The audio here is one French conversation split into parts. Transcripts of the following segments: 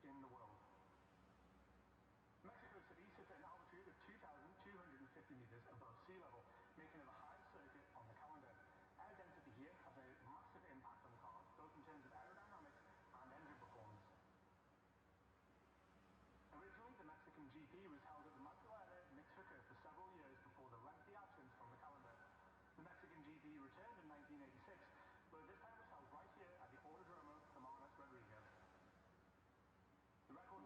in the world. Mexico City sits at an altitude of 2,250 meters above sea level, making it the highest circuit on the calendar. Air density here has a massive impact on the car, both in terms of aerodynamics and engine performance. Originally, the Mexican GP was held at the Magdalena Mixhuca for several years before the lengthy absence from the calendar. The Mexican GP returned in 1986, but this time was held right here at the Autodromo Hermanos Rodriguez. The record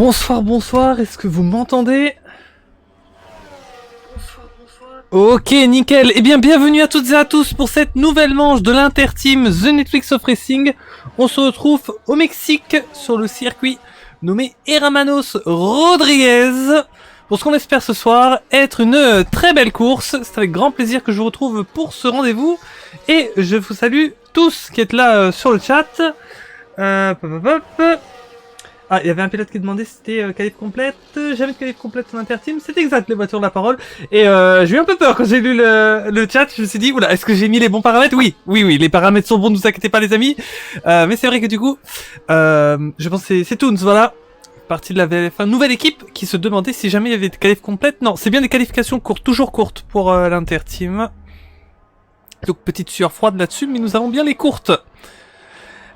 Bonsoir, est-ce que vous m'entendez? Ok, nickel. Eh bien, bienvenue à toutes et à tous pour cette nouvelle manche de l'Interteam The Netflix of Racing. On se retrouve au Mexique sur le circuit nommé Hermanos Rodriguez pour ce qu'on espère ce soir être une très belle course. C'est avec grand plaisir que je vous retrouve pour ce rendez-vous et je vous salue tous qui êtes là sur le chat. Ah, il y avait un pilote qui demandait si c'était qualif complète. Jamais de qualif complète en interteam. C'est exact, les voitures de la parole. Et j'ai eu un peu peur quand j'ai lu le chat. Je me suis dit, oula, est-ce que j'ai mis les bons paramètres? Oui, les paramètres sont bons, ne vous inquiétez pas, les amis. Mais c'est vrai que du coup, je pense que c'est Toons, voilà. Partie de la VLF1, nouvelle équipe qui se demandait si jamais il y avait des qualifs complètes. Non, c'est bien des qualifications courtes, toujours courtes pour l'interteam. Donc petite sueur froide là-dessus, mais nous avons bien les courtes.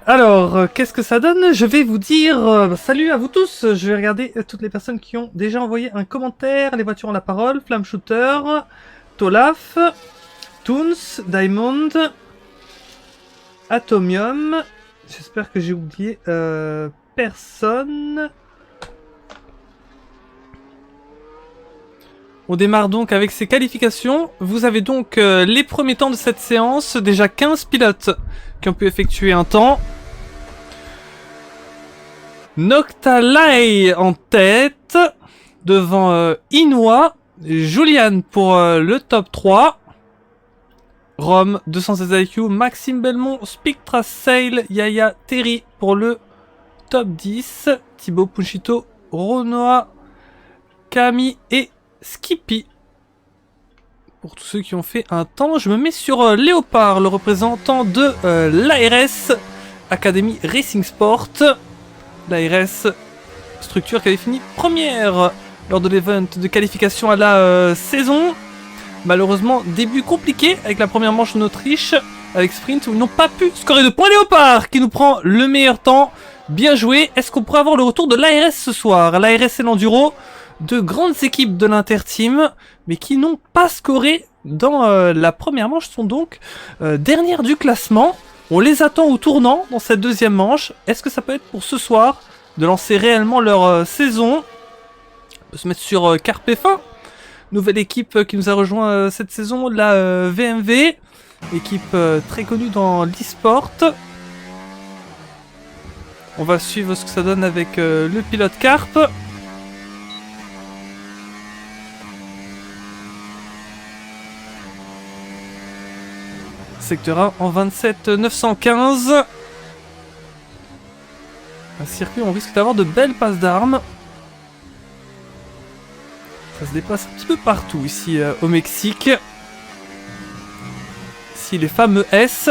Alors, qu'est-ce que ça donne? Je vais vous dire salut à vous tous. Je vais regarder toutes les personnes qui ont déjà envoyé un commentaire. Les voitures ont la parole. Flamme Shooter, Tolaf, Toons, Diamond, Atomium. J'espère que j'ai oublié personne. On démarre donc avec ces qualifications. Vous avez donc les premiers temps de cette séance. Déjà 15 pilotes qui ont pu effectuer un temps. Noctalai en tête, devant Inwa, Julian pour le top 3, Rome 216 IQ, Maxime Belmont, Spectra Sail, Yaya Terry pour le top 10, Thibaut Punchito, Ronoa, Camille et Skippy. Pour tous ceux qui ont fait un temps, je me mets sur Léopard, le représentant de l'ARS, Academy Racing Sport. L'ARS, structure qui avait fini première lors de l'event de qualification à la saison. Malheureusement, début compliqué avec la première manche en Autriche, avec sprint où ils n'ont pas pu scorer de points. Léopard qui nous prend le meilleur temps. Bien joué. Est-ce qu'on pourrait avoir le retour de l'ARS ce soir? L'ARS et l'Enduro, deux grandes équipes de l'Interteam, mais qui n'ont pas scoré dans la première manche, sont donc dernières du classement. On les attend au tournant dans cette deuxième manche. Est-ce que ça peut être pour ce soir de lancer réellement leur saison? On peut se mettre sur Carpe F1. Nouvelle équipe qui nous a rejoint cette saison, la VMV. Équipe très connue dans l'e-sport. On va suivre ce que ça donne avec le pilote Carpe. Secteur 1 en 27 915. Un circuit où on risque d'avoir de belles passes d'armes. Ça se dépasse un petit peu partout ici au Mexique. Ici les fameux S.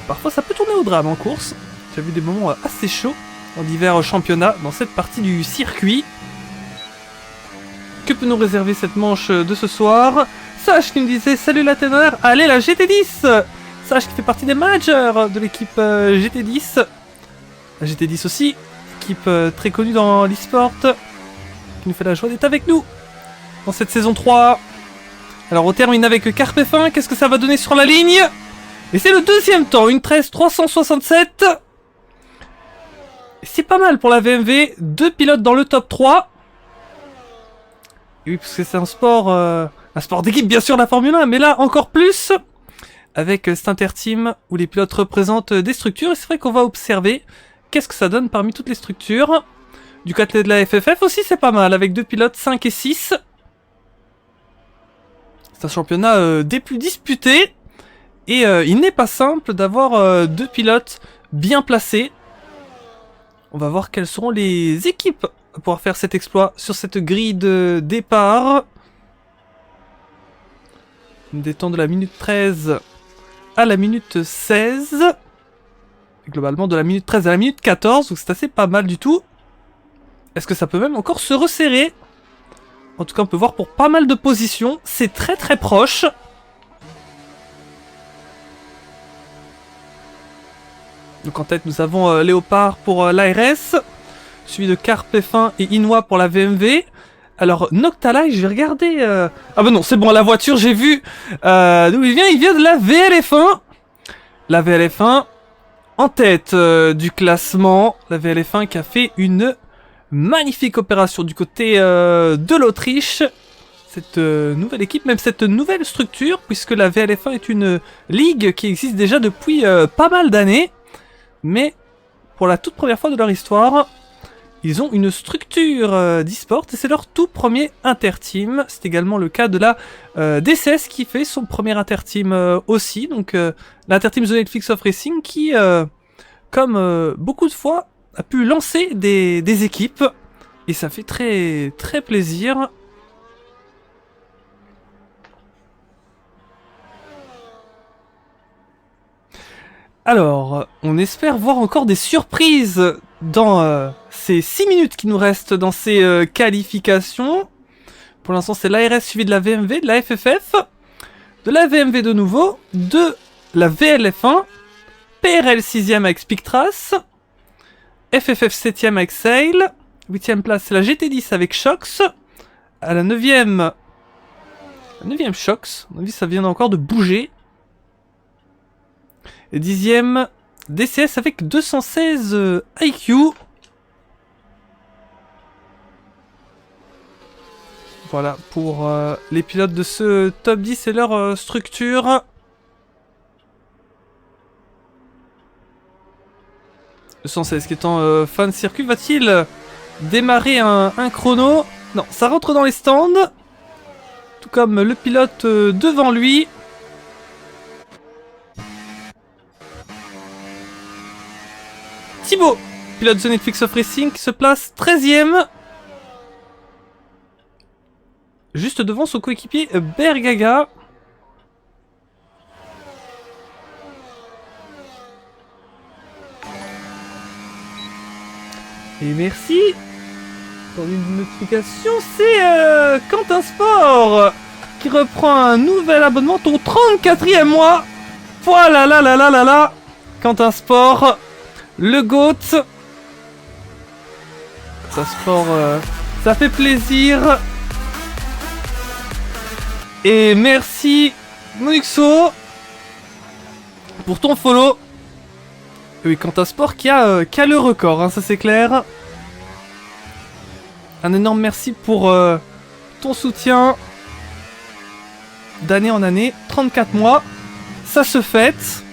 Parfois ça peut tourner au drame en course. J'ai vu des moments assez chauds en divers championnats dans cette partie du circuit. Que peut nous réserver cette manche de ce soir? Sach qui me disait salut la ténor, allez la GT10. Sach qui fait partie des managers de l'équipe GT10. La GT10 aussi, équipe très connue dans l'e-sport, qui nous fait la joie d'être avec nous dans cette saison 3. Alors on termine avec Carpe F1, qu'est-ce que ça va donner sur la ligne? Et c'est le deuxième temps, une 13-367. C'est pas mal pour la VMV, deux pilotes dans le top 3. Et oui, parce que c'est un sport d'équipe, bien sûr, la Formule 1, mais là, encore plus, avec cet Interteam, où les pilotes représentent des structures, et c'est vrai qu'on va observer qu'est-ce que ça donne parmi toutes les structures. Du côté de la FFF aussi, c'est pas mal, avec deux pilotes 5 et 6. C'est un championnat des plus disputés, et il n'est pas simple d'avoir deux pilotes bien placés. On va voir quelles seront les équipes à pouvoir faire cet exploit sur cette grille de départ. Des temps de la minute 13 à la minute 16. Et globalement de la minute 13 à la minute 14, donc c'est assez pas mal du tout. Est-ce que ça peut même encore se resserrer? En tout cas on peut voir pour pas mal de positions, c'est très très proche. Donc en tête nous avons Léopard pour l'ARS, suivi de Carpe F1 et Inwa pour la VMV. Alors Noctalai, je vais regarder... Ah bah non, c'est bon, la voiture, j'ai vu d'où il vient de la VLF1. La VLF1 en tête du classement. La VLF1 qui a fait une Magnifique opération du côté de l'Autriche. Cette nouvelle équipe, même cette nouvelle structure, puisque la VLF1 est une ligue qui existe déjà depuis pas mal d'années. Mais pour la toute première fois de leur histoire, ils ont une structure d'e-sport et c'est leur tout premier interteam. C'est également le cas de la DCS qui fait son premier interteam aussi. Donc l'interteam The Netflix of Racing qui, comme beaucoup de fois, a pu lancer des équipes. Et ça fait très très plaisir. Alors, on espère voir encore des surprises dans ces 6 minutes qui nous restent dans ces qualifications. Pour l'instant, c'est l'ARS suivi de la VMV, de la FFF, de la VMV de nouveau, de la VLF1, PRL 6ème avec Spictras, FFF 7ème avec Sail, 8ème place c'est la GT10 avec Shox, à la 9ème Shox, on a vu ça vient encore de bouger. Et 10ème DCS avec 216 IQ. Voilà pour les pilotes de ce top 10 et leur structure. 216 qui est en fin de circuit. Va-t-il démarrer un chrono? Non, ça rentre dans les stands. Tout comme le pilote devant lui. Thibaut, pilote de Netflix of Racing, qui se place 13ème. Juste devant son coéquipier Bergaga. Et merci pour une notification, c'est Quentin Sport qui reprend un nouvel abonnement, ton 34e mois. Voilà là là là là là. Quentin Sport, le GOAT. Quentin Sport, ça fait plaisir. Et merci Monuxo pour ton follow. Et oui, Quentin Sport qui a le record, hein, ça c'est clair. Un énorme merci pour ton soutien d'année en année. 34 mois, ça se fête.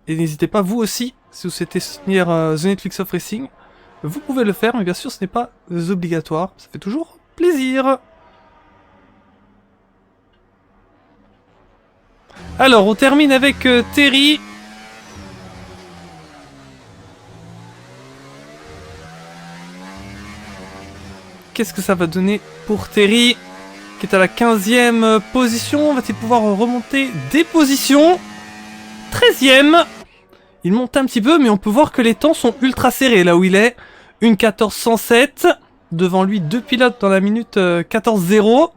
Et n'hésitez pas, vous aussi, si vous souhaitez soutenir The Netflix of Racing, vous pouvez le faire, mais bien sûr ce n'est pas obligatoire. Ça fait toujours plaisir. Alors, on termine avec Terry. Qu'est-ce que ça va donner pour Terry, qui est à la 15e position? Va-t-il pouvoir remonter des positions? 13e. Il monte un petit peu, mais on peut voir que les temps sont ultra serrés là où il est. Une 14.107. Devant lui, deux pilotes dans la minute 14.0.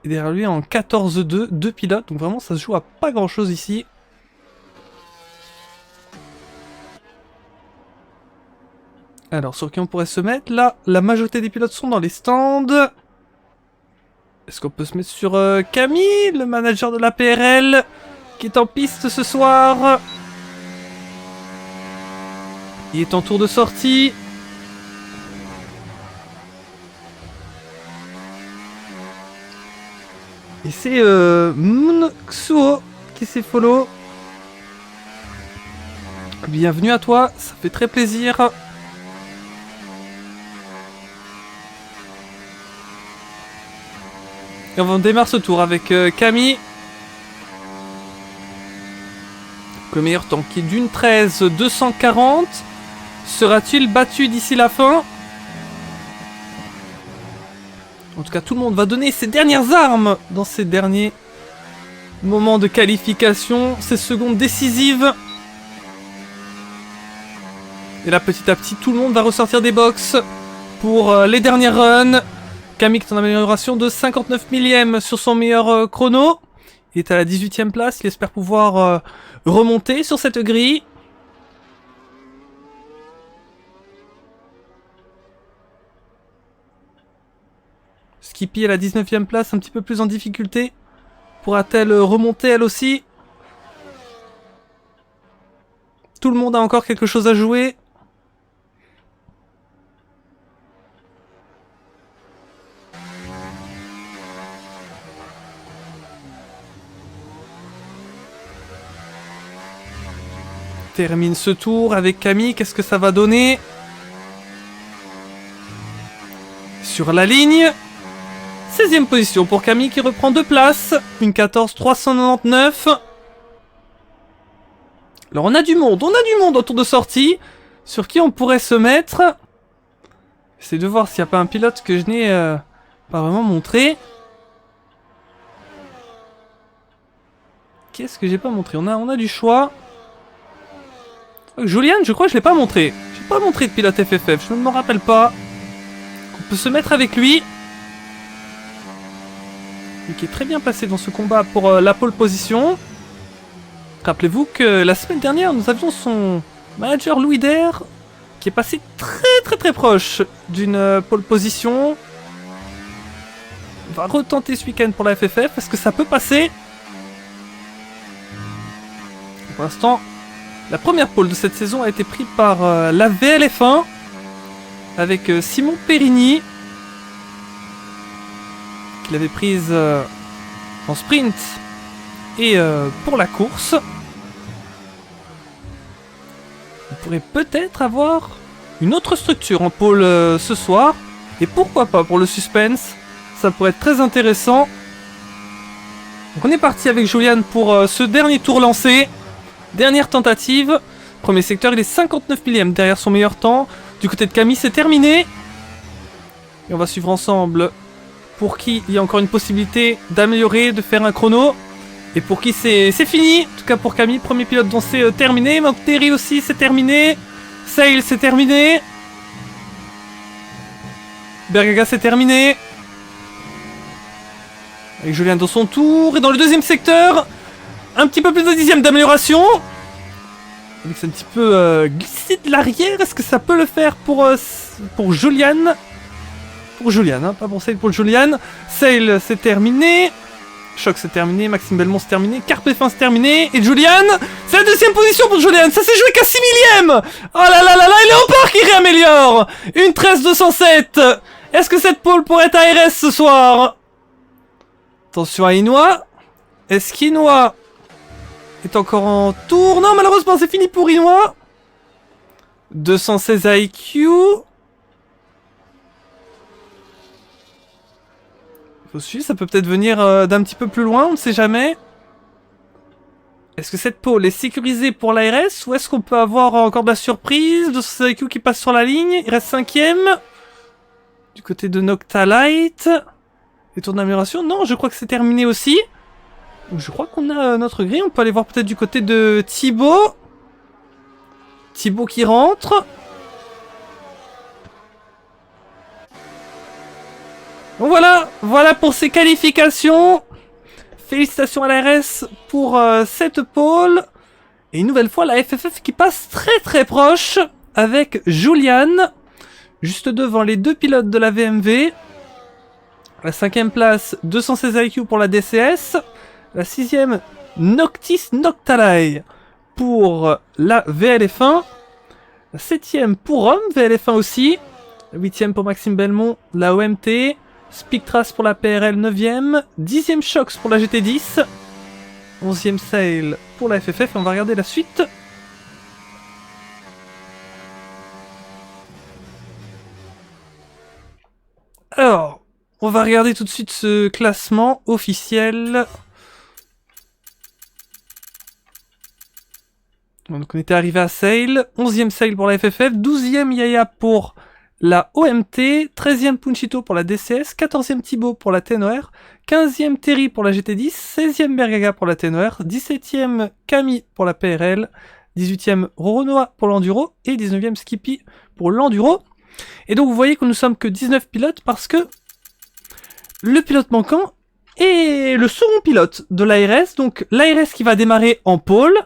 Et derrière lui, en 14.2, deux pilotes. Donc vraiment, ça se joue à pas grand-chose ici. Alors, sur qui on pourrait se mettre? Là, la majorité des pilotes sont dans les stands. Est-ce qu'on peut se mettre sur Camille, le manager de la PRL, qui est en piste ce soir? Il est en tour de sortie. Et c'est Moonxuo qui s'est follow. Bienvenue à toi, ça fait très plaisir. Et on démarre ce tour avec Camille. Le meilleur temps qui est d'une 13.240. Sera-t-il battu d'ici la fin? En tout cas, tout le monde va donner ses dernières armes dans ces derniers moments de qualification, ces secondes décisives. Et là, petit à petit, tout le monde va ressortir des box pour les dernières runs. Camille est en amélioration de 59 millième sur son meilleur chrono. Il est à la 18e place, il espère pouvoir remonter sur cette grille. Skippy à la 19e place, un petit peu plus en difficulté. Pourra-t-elle remonter elle aussi? Tout le monde a encore quelque chose à jouer. termine ce tour avec Camille. Qu'est-ce que ça va donner? Sur la ligne, 16e position pour Camille qui reprend 2 places. Une 14,399. Alors on a du monde au tour de sortie. Sur qui on pourrait se mettre? J'essaie de voir s'il n'y a pas un pilote que je n'ai pas vraiment montré. Qu'est-ce que j'ai pas montré? On a du choix. Julian, je crois que je l'ai pas montré. J'ai pas montré de pilote FFF, je ne me rappelle pas. On peut se mettre avec lui. Lui qui est très bien placé dans ce combat pour la pole position. Rappelez-vous que la semaine dernière, nous avions son manager Louis Der qui est passé très proche d'une pole position. On va retenter ce week-end pour la FFF parce que ça peut passer. Pour l'instant, la première pole de cette saison a été prise par la VLF1 avec Simon Perigny qui l'avait prise en sprint et pour la course. On pourrait peut-être avoir une autre structure en pole ce soir et pourquoi pas pour le suspense, ça pourrait être très intéressant. Donc on est parti avec Julian pour ce dernier tour lancé. Dernière tentative. Premier secteur, il est 59 millième derrière son meilleur temps. Du côté de Camille, c'est terminé. Et on va suivre ensemble pour qui il y a encore une possibilité d'améliorer, de faire un chrono. Et pour qui c'est fini. En tout cas pour Camille, premier pilote dont c'est terminé. Terry aussi, c'est terminé. Sail, c'est terminé. Bergaga, c'est terminé. Avec Julien dans son tour. Et dans le deuxième secteur... Un petit peu plus de 10e d'amélioration. Avec un petit peu glissé de l'arrière. Est-ce que ça peut le faire pour Julian? Pour Julian, hein, pas pour Sail, pour Julian. Sail, c'est terminé. Choc, c'est terminé. Maxime Belmont, c'est terminé. Carpe F1, c'est terminé. Et Julian, c'est la 2e position pour Julian. Ça s'est joué qu'à 6 millième. Oh là là là là, et Léopard qui réaméliore. Une 13,207. Est-ce que cette pole pourrait être ARS ce soir? Attention à Inoue. Est-ce qu'Inoue est encore en tour? Non, malheureusement, c'est fini pour Inoue. 216 IQ. Faut suivre, ça peut peut-être venir d'un petit peu plus loin, on ne sait jamais. Est-ce que cette pole est sécurisée pour l'ARS ou est-ce qu'on peut avoir encore de la surprise? 216 IQ qui passe sur la ligne, il reste 5ème. Du côté de Noctalite. Les tours d'amélioration, non, je crois que c'est terminé aussi. Je crois qu'on a notre grille. On peut aller voir peut-être du côté de Thibaut. Thibaut qui rentre. Bon voilà pour ces qualifications. Félicitations à l'ARS pour cette pole. Et une nouvelle fois la FFF qui passe très proche avec Julian. Juste devant les deux pilotes de la VMV. La 5ème place, 216 IQ pour la DCS. La 6ème, Noctis Noctalai pour la VLF1. La 7ème pour Rome, VLF1 aussi. La 8ème pour Maxime Belmont, la OMT. Spictras pour la PRL, 9ème. 10ème Shox pour la GT10. 11ème Sail pour la FFF. Et on va regarder la suite. Alors, on va regarder tout de suite ce classement officiel. Donc on était arrivé à Sail, 11ème Sail pour la FFF, 12ème Yaya pour la OMT, 13ème Punchito pour la DCS, 14ème Thibaut pour la TNOR, 15ème Terry pour la GT10, 16ème Bergaga pour la TNOR, 17ème Camille pour la PRL, 18ème Roronoa pour l'Enduro et 19ème Skippy pour l'Enduro. Et donc vous voyez que nous sommes que 19 pilotes parce que le pilote manquant est le second pilote de l'ARS, donc l'ARS qui va démarrer en pôle,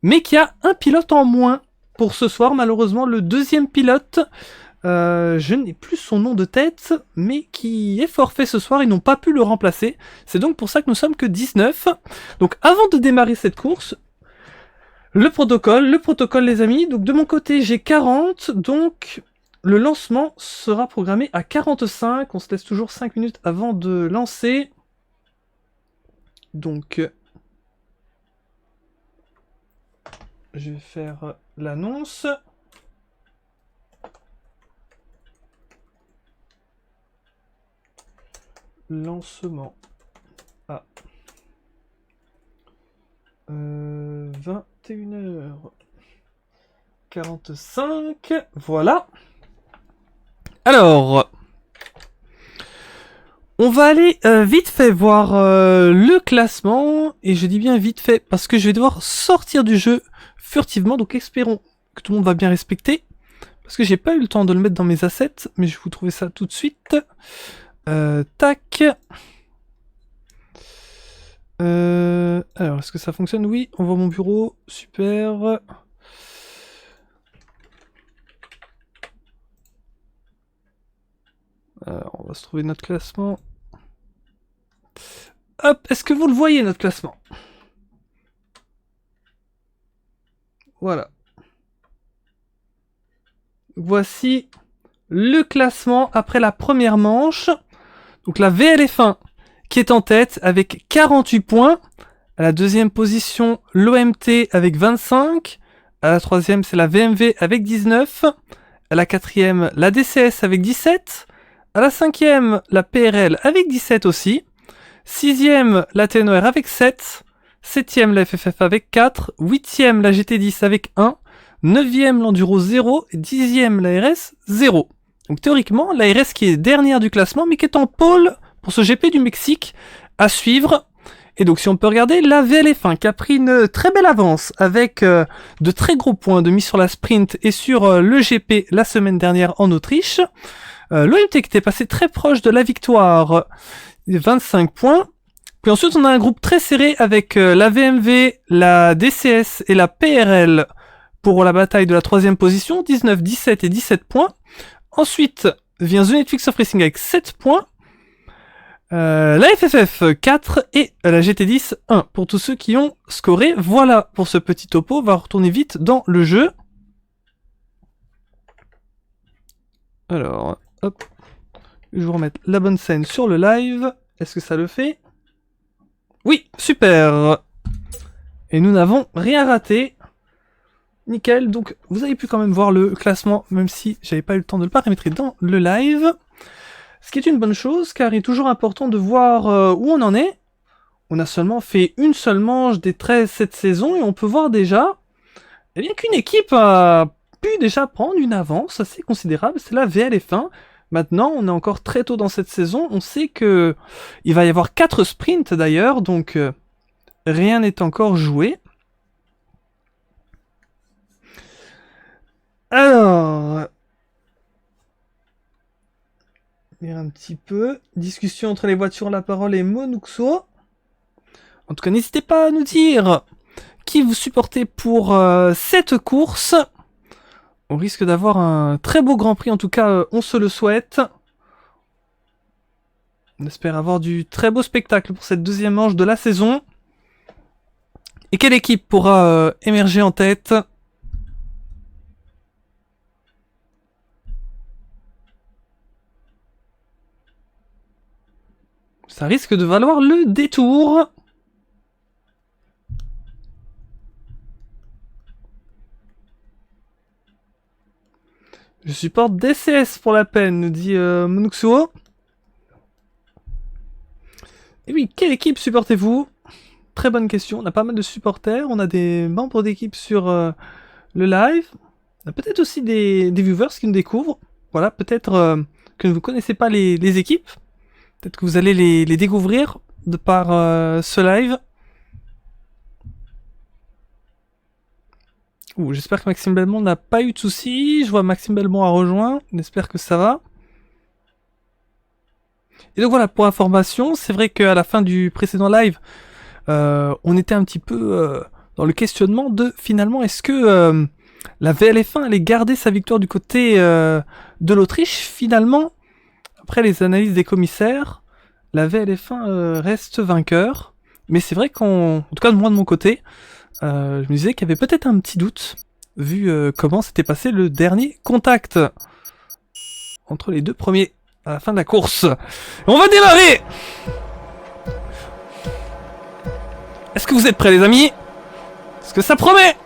mais qui a un pilote en moins pour ce soir. Malheureusement, le deuxième pilote, je n'ai plus son nom de tête, mais qui est forfait ce soir, ils n'ont pas pu le remplacer. C'est donc pour ça que nous sommes que 19. Donc avant de démarrer cette course, le protocole les amis. Donc de mon côté, j'ai 40, donc le lancement sera programmé à 45. On se laisse toujours 5 minutes avant de lancer. Donc... je vais faire l'annonce. Lancement à 21h45. Voilà. Alors, on va aller vite fait voir le classement. Et je dis bien vite fait parce que je vais devoir sortir du jeu furtivement. Donc espérons que tout le monde va bien respecter. Parce que j'ai pas eu le temps de le mettre dans mes assets. Mais je vais vous trouver ça tout de suite. Tac. Alors, est-ce que ça fonctionne? Oui, on voit mon bureau. Super. Alors, on va se trouver notre classement. Hop, est-ce que vous le voyez, notre classement? Voilà. Voici le classement après la première manche. Donc la VLF1 qui est en tête avec 48 points. À la deuxième position, l'OMT avec 25. À la troisième, c'est la VMV avec 19. À la quatrième, la DCS avec 17. À la cinquième, la PRL avec 17 aussi. Sixième, la TNOR avec 7. Septième, la FFF avec 4. Huitième, la GT10 avec 1. Neuvième, l'Enduro 0. Et dixième, la RS 0. Donc théoriquement, la RS qui est dernière du classement, mais qui est en pôle pour ce GP du Mexique à suivre. Et donc si on peut regarder, la VLF1 qui a pris une très belle avance avec de très gros points de mise sur la sprint et sur le GP la semaine dernière en Autriche. L'OMT qui était passé très proche de la victoire, 25 points. Puis ensuite on a un groupe très serré avec la VMV, la DCS et la PRL pour la bataille de la troisième position, 19, 17 et 17 points. Ensuite vient The Netflix of Racing avec 7 points. La FFF 4 et la GT10 1 pour tous ceux qui ont scoré. Voilà pour ce petit topo, on va retourner vite dans le jeu. Alors, hop, je vais vous remettre la bonne scène sur le live. Est-ce que ça le fait? Oui, super. Et nous n'avons rien raté. Nickel, donc vous avez pu quand même voir le classement, même si j'avais pas eu le temps de le paramétrer dans le live. Ce qui est une bonne chose, car il est toujours important de voir où on en est. On a seulement fait une seule manche des 13 cette saison, et on peut voir déjà eh bien qu'une équipe a pu déjà prendre une avance assez considérable, c'est la VLF1. Maintenant, on est encore très tôt dans cette saison, on sait que il va y avoir 4 sprints d'ailleurs, donc rien n'est encore joué. Alors... un petit peu. Discussion entre les voitures, la parole et Monuxo. En tout cas, n'hésitez pas à nous dire qui vous supportez pour cette course. On risque d'avoir un très beau Grand Prix, en tout cas, on se le souhaite. On espère avoir du très beau spectacle pour cette deuxième manche de la saison. Et quelle équipe pourra émerger en tête ? Ça risque de valoir le détour. Je supporte DCS pour la peine, nous dit Monuxuo. Et oui, quelle équipe supportez-vous? Très bonne question, on a pas mal de supporters, on a des membres d'équipe sur le live. On a peut-être aussi des viewers qui nous découvrent. Voilà, peut-être que vous ne connaissez pas les équipes. Peut-être que vous allez les découvrir de par ce live. J'espère que Maxime Belmont n'a pas eu de soucis. Je vois Maxime Belmont a rejoint. J'espère que ça va. Et donc voilà, pour information, c'est vrai qu'à la fin du précédent live, on était un petit peu dans le questionnement de finalement, est-ce que la VLF1 allait garder sa victoire du côté de l'Autriche? Finalement, après les analyses des commissaires, la VLF1 reste vainqueur. Mais c'est vrai qu'en tout cas, moi de mon côté, je me disais qu'il y avait peut-être un petit doute, vu comment s'était passé le dernier contact entre les deux premiers à la fin de la course. On va démarrer! Est-ce que vous êtes prêts, les amis? Est-ce que ça promet?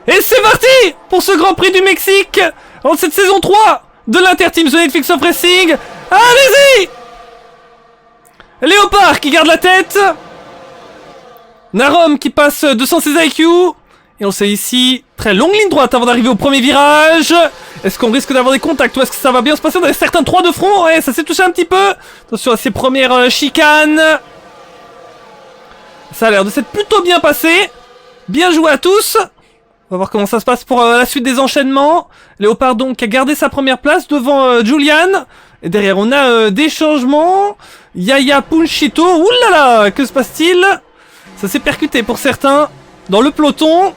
Et c'est parti pour ce Grand Prix du Mexique en cette saison 3 de l'Interteam The Netflix of Racing. Allez-y! Léopard qui garde la tête. Narom qui passe 216 IQ. Et on sait ici, très longue ligne droite avant d'arriver au premier virage. Est-ce qu'on risque d'avoir des contacts ou est-ce que ça va bien se passer? On a certains 3 de front. Ouais, ça s'est touché un petit peu. Attention à ces premières chicanes. Ça a l'air de s'être plutôt bien passé. Bien joué à tous. On va voir comment ça se passe pour la suite des enchaînements. Léopard donc a gardé sa première place devant Julian. Et derrière on a des changements. Yaya Punchito. Oulala, que se passe-t-il? Ça s'est percuté pour certains dans le peloton.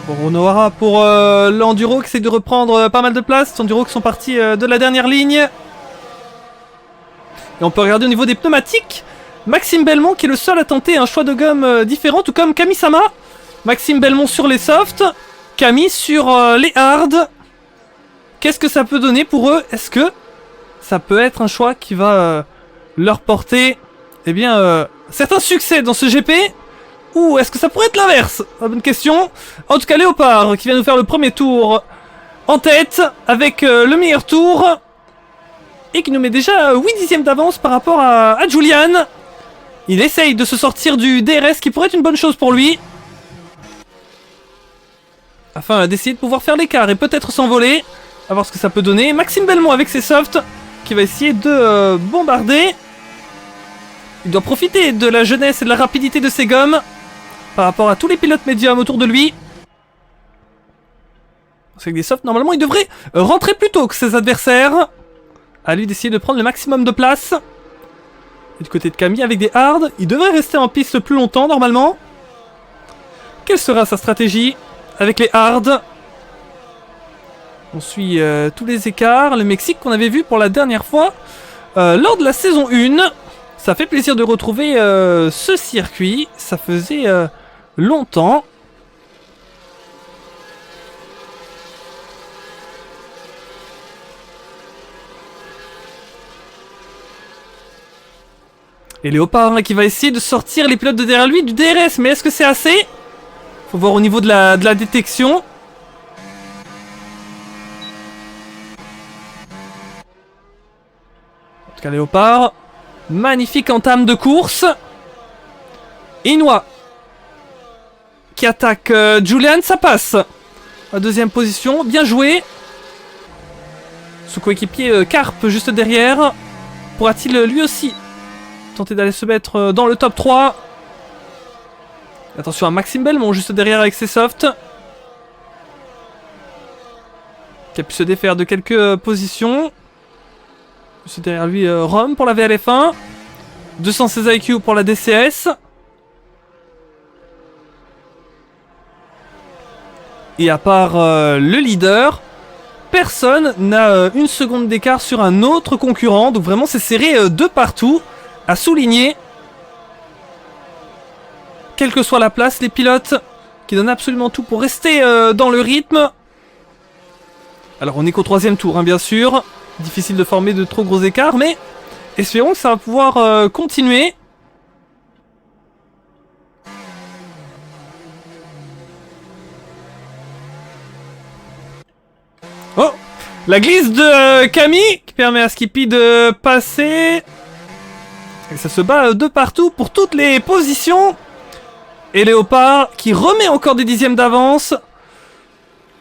Bon, on aura pour l'enduro qui essaie de reprendre pas mal de place. Les enduro qui sont partis de la dernière ligne. Et on peut regarder au niveau des pneumatiques. Maxime Belmont qui est le seul à tenter un choix de gomme différent, tout comme Kami-sama. Maxime Belmont sur les softs, Kami sur les hard. Qu'est-ce que ça peut donner pour eux? Est-ce que ça peut être un choix qui va leur porter certains succès dans ce GP? Ou est-ce que ça pourrait être l'inverse? Bonne question. En tout cas, Léopard qui vient nous faire le premier tour en tête avec le meilleur tour. Et qui nous met déjà 8 dixièmes d'avance par rapport à Julian. Il essaye de se sortir du DRS qui pourrait être une bonne chose pour lui. Afin d'essayer de pouvoir faire l'écart et peut-être s'envoler. À voir ce que ça peut donner. Maxime Belmont avec ses softs qui va essayer de bombarder. Il doit profiter de la jeunesse et de la rapidité de ses gommes par rapport à tous les pilotes médiums autour de lui. C'est que des softs, normalement, il devrait rentrer plus tôt que ses adversaires. À lui d'essayer de prendre le maximum de place. Et du côté de Camille avec des hards, il devrait rester en piste plus longtemps normalement. Quelle sera sa stratégie avec les hards? On suit tous les écarts. Le Mexique qu'on avait vu pour la dernière fois lors de la saison 1. Ça fait plaisir de retrouver ce circuit. Ça faisait longtemps. Et Léopard qui va essayer de sortir les pilotes de derrière lui du DRS. Mais est-ce que c'est assez? Faut voir au niveau de la détection. En tout cas, Léopard. Magnifique entame de course. Inoue qui attaque Julian. Ça passe. La deuxième position. Bien joué. Son coéquipier Carp juste derrière. Pourra-t-il lui aussi tenter d'aller se mettre dans le top 3. Attention à Maxime Belmont juste derrière avec ses softs. Qui a pu se défaire de quelques positions. Juste derrière lui Rome pour la VLF1. 216 IQ pour la DCS. Et à part le leader, personne n'a une seconde d'écart sur un autre concurrent. Donc vraiment c'est serré de partout. À souligner, quelle que soit la place, les pilotes qui donnent absolument tout pour rester dans le rythme. Alors on est qu'au 3e tour, hein, bien sûr. Difficile de former de trop gros écarts, mais espérons que ça va pouvoir continuer. Oh, la glisse de Camille qui permet à Skippy de passer. Et ça se bat de partout pour toutes les positions. Et Léopard qui remet encore des dixièmes d'avance.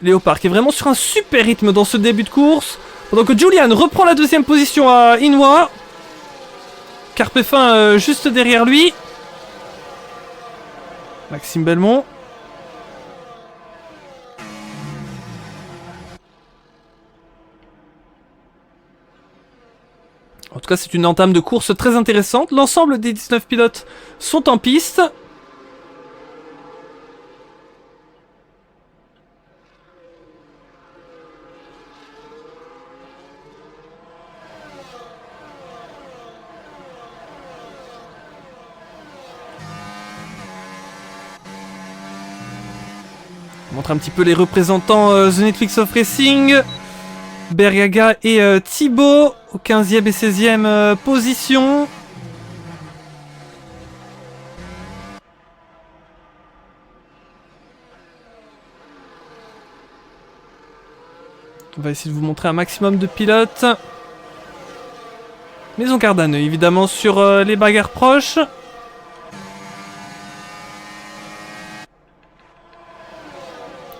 Léopard qui est vraiment sur un super rythme dans ce début de course. Pendant que Julian reprend la deuxième position à Inoue. Carpefin juste derrière lui. Maxime Belmont. En tout cas, c'est une entame de course très intéressante. L'ensemble des 19 pilotes sont en piste. On montre un petit peu les représentants The Netflix of Racing. Bergaga et Thibaut au 15e et 16e position. On va essayer de vous montrer un maximum de pilotes. Mais on garde un œil évidemment sur les bagarres proches.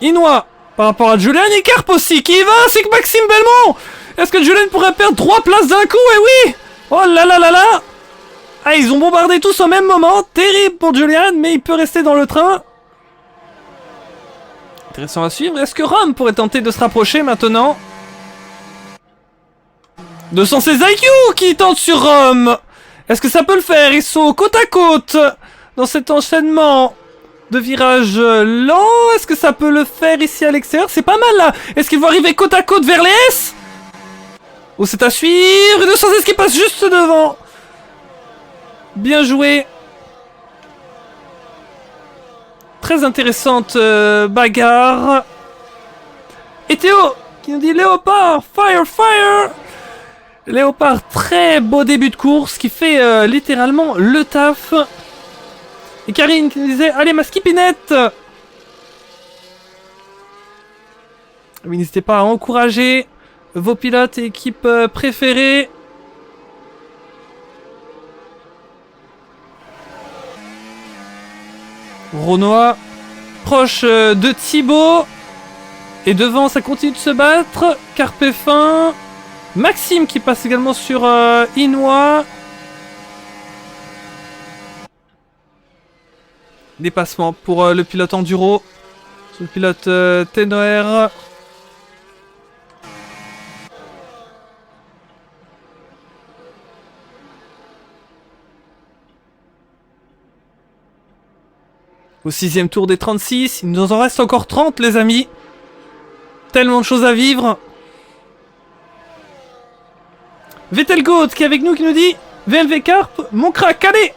Inoue par rapport à Julian et Carp aussi qui y va, c'est que Maxime Belmont. Est-ce que Julian pourrait perdre 3 places d'un coup? Eh oui. Oh là là là là. Ah, ils ont bombardé tous au même moment. Terrible pour Julian, mais il peut rester dans le train. Intéressant à suivre. Est-ce que Rome pourrait tenter de se rapprocher maintenant? 216 IQ qui tente sur Rome. Est-ce que ça peut le faire? Ils sont côte à côte dans cet enchaînement de virages lents. Est-ce que ça peut le faire ici à l'extérieur? C'est pas mal là. Est-ce qu'ils vont arriver côte à côte vers les S? Oh, c'est à suivre. 216 qui passe juste devant. Bien joué. Très intéressante bagarre. Et Théo qui nous dit Léopard, fire, fire. Léopard, très beau début de course qui fait littéralement le taf. Et Karine qui nous disait allez ma skipinette. Oui, n'hésitez pas à encourager vos pilotes et équipes préférées. Renoir proche de Thibaut. Et devant ça continue de se battre. Carpefin. Maxime qui passe également sur Inoue. Dépassement pour le pilote enduro. Sur le pilote Tenoer. Au 6ème tour des 36. Il nous en reste encore 30 les amis. Tellement de choses à vivre. Vettel Goat qui est avec nous qui nous dit VMV Carp, mon crack, allez.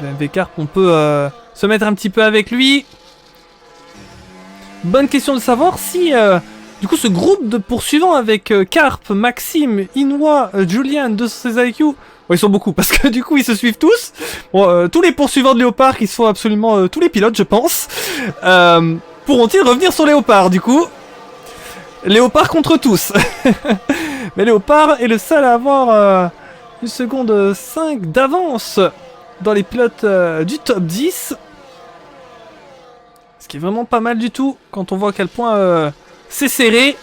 VMV Carp, on peut se mettre un petit peu avec lui. Bonne question de savoir si du coup ce groupe de poursuivants avec Carp, Maxime, Inoue, Julian, 216 IQ, bon, ils sont beaucoup parce que du coup ils se suivent tous. Bon, tous les poursuivants de Léopard qui sont absolument tous les pilotes je pense. Pourront-ils revenir sur Léopard du coup? Léopard contre tous. Mais Léopard est le seul à avoir une seconde 5 d'avance dans les pilotes du top 10. Ce qui est vraiment pas mal du tout quand on voit à quel point c'est serré.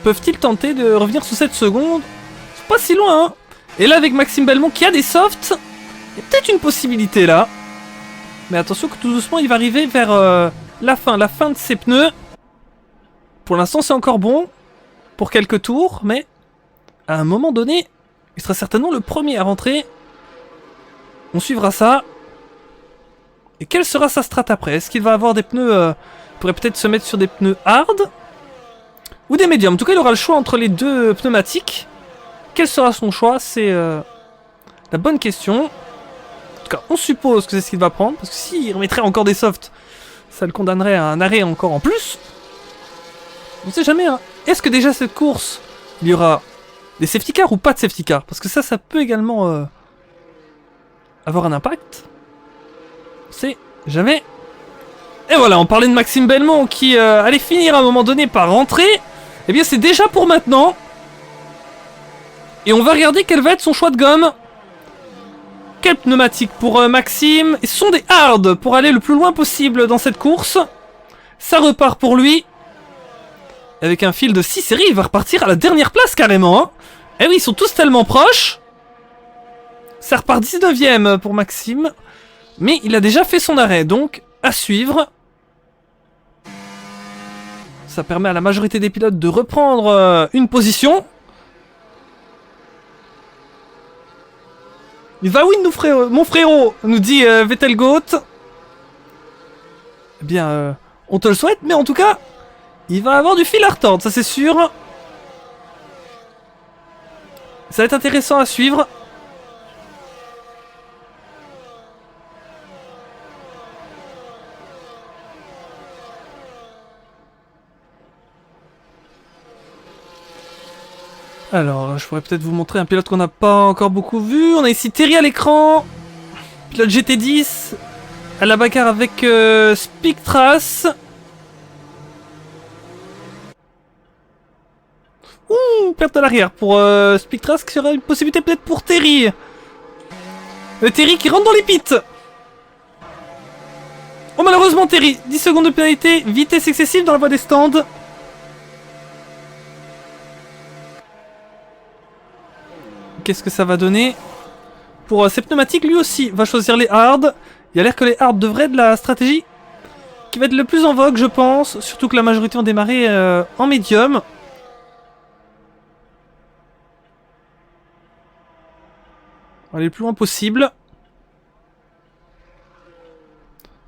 Peuvent-ils tenter de revenir sous cette seconde? C'est pas si loin hein. Et là avec Maxime Belmont qui a des softs, il y a peut-être une possibilité là. Mais attention que tout doucement il va arriver vers la fin de ses pneus. Pour l'instant c'est encore bon pour quelques tours, mais à un moment donné, il sera certainement le premier à rentrer. On suivra ça. Et quelle sera sa strat après? Est-ce qu'il va avoir des pneus il pourrait peut-être se mettre sur des pneus hard ou des médiums. En tout cas il aura le choix entre les deux pneumatiques. Quel sera son choix? C'est la bonne question. En tout cas on suppose que c'est ce qu'il va prendre. Parce que s'il remettrait encore des softs, ça le condamnerait à un arrêt encore en plus. On sait jamais hein. Est-ce que déjà cette course il y aura des safety cars ou pas de safety cars? Parce que ça peut également avoir un impact. On sait jamais. Et voilà, on parlait de Maxime Belmont qui allait finir à un moment donné par rentrer. Eh bien c'est déjà pour maintenant. Et on va regarder quel va être son choix de gomme. Quel pneumatique pour Maxime. Et ce sont des hard pour aller le plus loin possible dans cette course. Ça repart pour lui. Avec un fil de 6 séries, il va repartir à la dernière place carrément. Hein. Eh oui, ils sont tous tellement proches. Ça repart 19ème pour Maxime. Mais il a déjà fait son arrêt, donc à suivre. Ça permet à la majorité des pilotes de reprendre une position. Il va win, mon frérot, nous dit Vettel Goat. Eh bien, on te le souhaite, mais en tout cas, il va avoir du fil à retordre, ça c'est sûr. Ça va être intéressant à suivre. Alors, je pourrais peut-être vous montrer un pilote qu'on n'a pas encore beaucoup vu. On a ici Terry à l'écran. Pilote GT10. À la bagarre avec Spectras. Ouh, perte à l'arrière pour Spectras, qui sera une possibilité peut-être pour Terry. Terry qui rentre dans les pits. Oh, malheureusement Terry, 10 secondes de pénalité, vitesse excessive dans la voie des stands. Qu'est-ce que ça va donner pour ses pneumatiques? Lui aussi va choisir les hard. Il a l'air que les hard devraient être la stratégie qui va être le plus en vogue, je pense. Surtout que la majorité ont démarré en médium. On va aller le plus loin possible.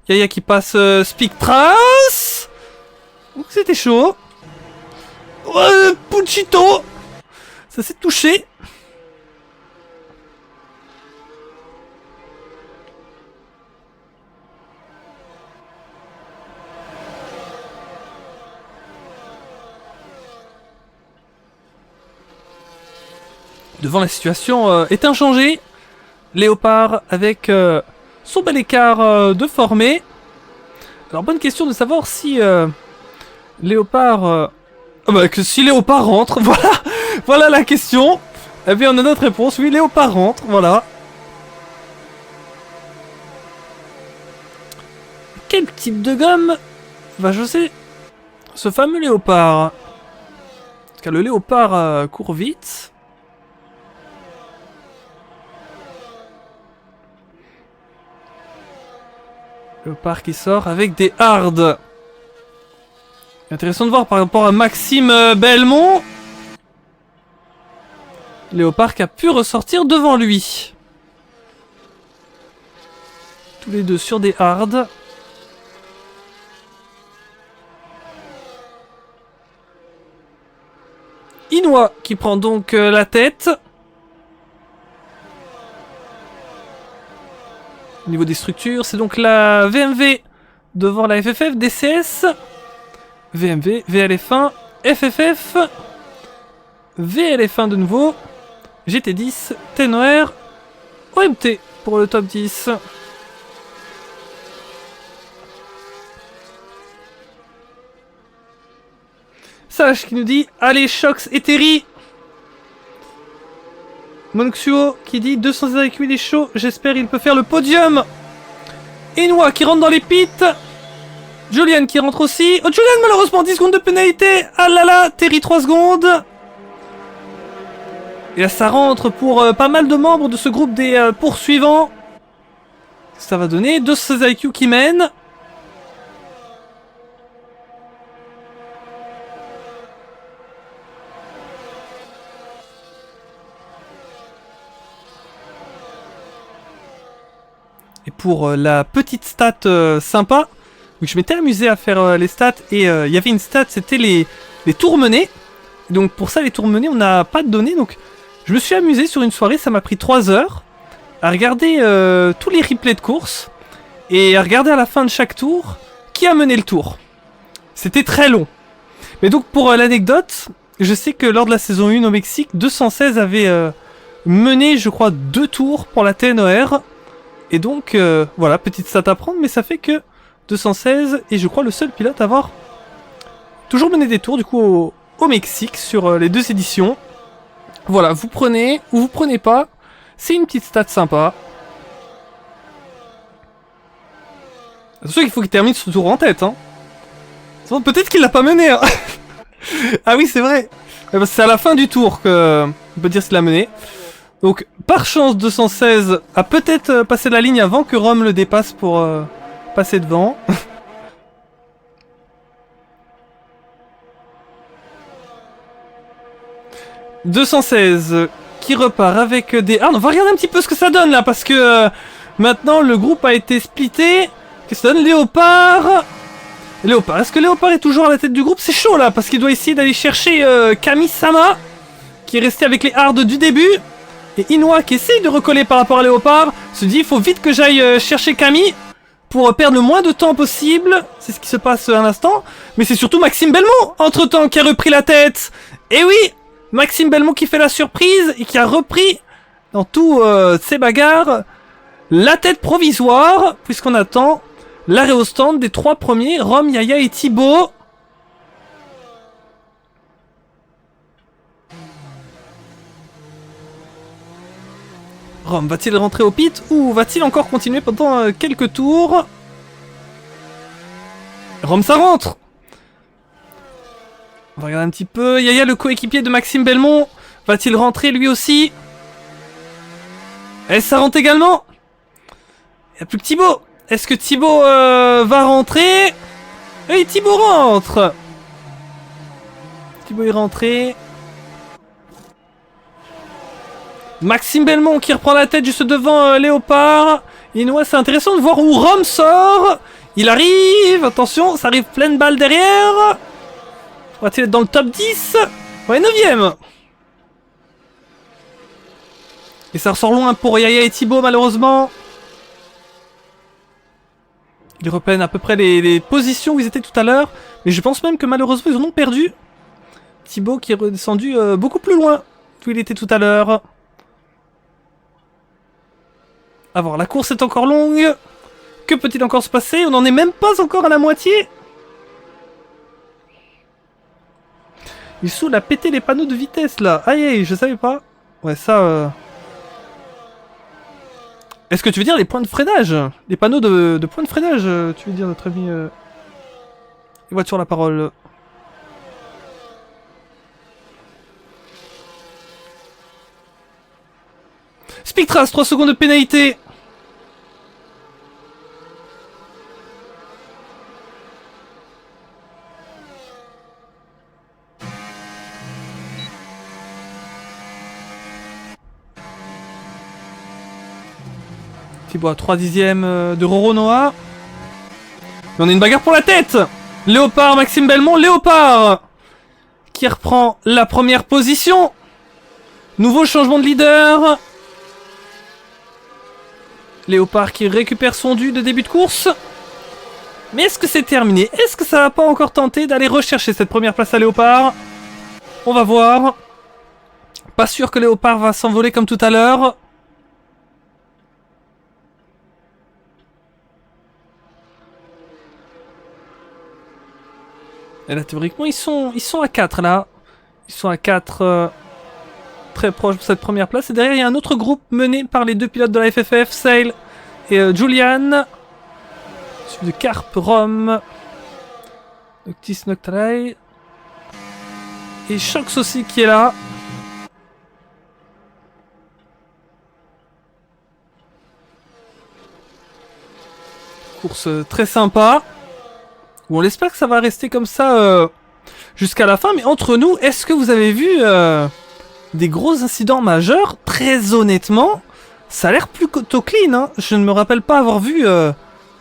Yaya qui passe Spectras. C'était chaud. Puccito. Ça s'est touché. Devant la situation est inchangée. Léopard avec son bel écart de formée. Alors bonne question de savoir si Léopard... que si Léopard rentre, voilà. Voilà la question. Eh bien on a notre réponse, oui Léopard rentre, voilà. Quel type de gomme va chausser ce fameux Léopard? Car le Léopard court vite. Léopard qui sort avec des hard. Intéressant de voir par rapport à Maxime Belmont. Léopard qui a pu ressortir devant lui. Tous les deux sur des hard. Inoue qui prend donc la tête. Au niveau des structures, c'est donc la VMV devant la FFF, DCS, VMV, VLF1, FFF, VLF1 de nouveau, GT10, TNOR, OMT pour le top 10. Sage qui nous dit allez Shox et Terry. Monxuo qui dit 200 IQ il est chaud, j'espère il peut faire le podium. Inoue qui rentre dans les pits. Julian qui rentre aussi. Oh Julian malheureusement 10 secondes de pénalité. Ah là là, Terry 3 secondes. Et là ça rentre pour pas mal de membres de ce groupe des poursuivants. Ça va donner 200 IQ qui mène. Et pour la petite stat sympa, je m'étais amusé à faire les stats et il y avait une stat, c'était les tours menés. Donc pour ça, les tours menés, on n'a pas de données. Donc je me suis amusé sur une soirée, ça m'a pris 3 heures à regarder tous les replays de course et à regarder à la fin de chaque tour qui a mené le tour. C'était très long. Mais donc pour l'anecdote, je sais que lors de la saison 1 au Mexique, 216 avait mené, je crois, 2 tours pour la TNOR. Et donc, voilà, petite stat à prendre, mais ça fait que 216, et je crois le seul pilote à avoir toujours mené des tours, du coup, au Mexique, sur les 2 éditions. Voilà, vous prenez, ou vous prenez pas, c'est une petite stat sympa. Attention qu'il faut qu'il termine ce tour en tête, hein. Peut-être qu'il l'a pas mené, hein. Ah oui, c'est vrai. C'est à la fin du tour qu'on peut dire s'il l'a mené. Donc, par chance, 216 a peut-être passé la ligne avant que Rome le dépasse pour passer devant. 216 qui repart avec des... Ah, on va regarder un petit peu ce que ça donne là, parce que maintenant le groupe a été splitté. Qu'est-ce que ça donne? Léopard. Léopard, est-ce que Léopard est toujours à la tête du groupe? C'est chaud là, parce qu'il doit essayer d'aller chercher Kami-sama, qui est resté avec les hards du début. Et Inoue qui essaye de recoller par rapport à Léopard, se dit il faut vite que j'aille chercher Kami pour perdre le moins de temps possible. C'est ce qui se passe à l'instant. Mais c'est surtout Maxime Belmont, entre-temps, qui a repris la tête. Et oui, Maxime Belmont qui fait la surprise et qui a repris dans tous ces bagarres la tête provisoire, puisqu'on attend l'arrêt au stand des 3 premiers, Rome, Yaya et Thibaut. Rome va-t-il rentrer au pit ou va-t-il encore continuer pendant quelques tours? Rome, ça rentre. On va regarder un petit peu. Yaya, le coéquipier de Maxime Belmont, va-t-il rentrer lui aussi? Et ça rentre également. Il n'y a plus que Thibaut. Est-ce que Thibaut va rentrer? Et Thibaut rentre. Thibaut est rentré. Maxime Belmont qui reprend la tête juste devant Léopard. Inoue, c'est intéressant de voir où Rome sort. Il arrive. Attention, ça arrive pleine balle derrière. Va-t-il être dans le top 10? Ouais, 9ème. Et ça ressort loin pour Yaya et Thibaut, malheureusement. Ils reprennent à peu près les positions où ils étaient tout à l'heure. Mais je pense même que malheureusement, ils en ont perdu. Thibaut qui est redescendu beaucoup plus loin d'où il était tout à l'heure. A voir, la course est encore longue. Que peut-il encore se passer? On n'en est même pas encore à la moitié. Il saoule à péter les panneaux de vitesse là. Aïe aïe, je savais pas. Ouais, ça... Est-ce que tu veux dire les points de freinage? Les panneaux de points de freinage, tu veux dire, notre ami... Les voitures, la parole. Spectras, 3 secondes de pénalité. Thibaut à 3 dixièmes de Roro Noah. Mais on a une bagarre pour la tête. Léopard, Maxime Belmont, Léopard qui reprend la première position. Nouveau changement de leader. Léopard qui récupère son dû de début de course. Mais est-ce que c'est terminé? Est-ce que ça va pas encore tenter d'aller rechercher cette première place à Léopard? On va voir. Pas sûr que Léopard va s'envoler comme tout à l'heure. Et là, théoriquement, ils sont à 4 là. Ils sont à 4 très proches de cette première place. Et derrière, il y a un autre groupe mené par les 2 pilotes de la FFF, Sail et Julian. Suivi de Carp, Rome, Noctis, Noctrai. Et Shox aussi qui est là. Course très sympa. Bon, on espère que ça va rester comme ça jusqu'à la fin. Mais entre nous, est-ce que vous avez vu des gros incidents majeurs? Très honnêtement, ça a l'air plutôt clean. Hein. Je ne me rappelle pas avoir vu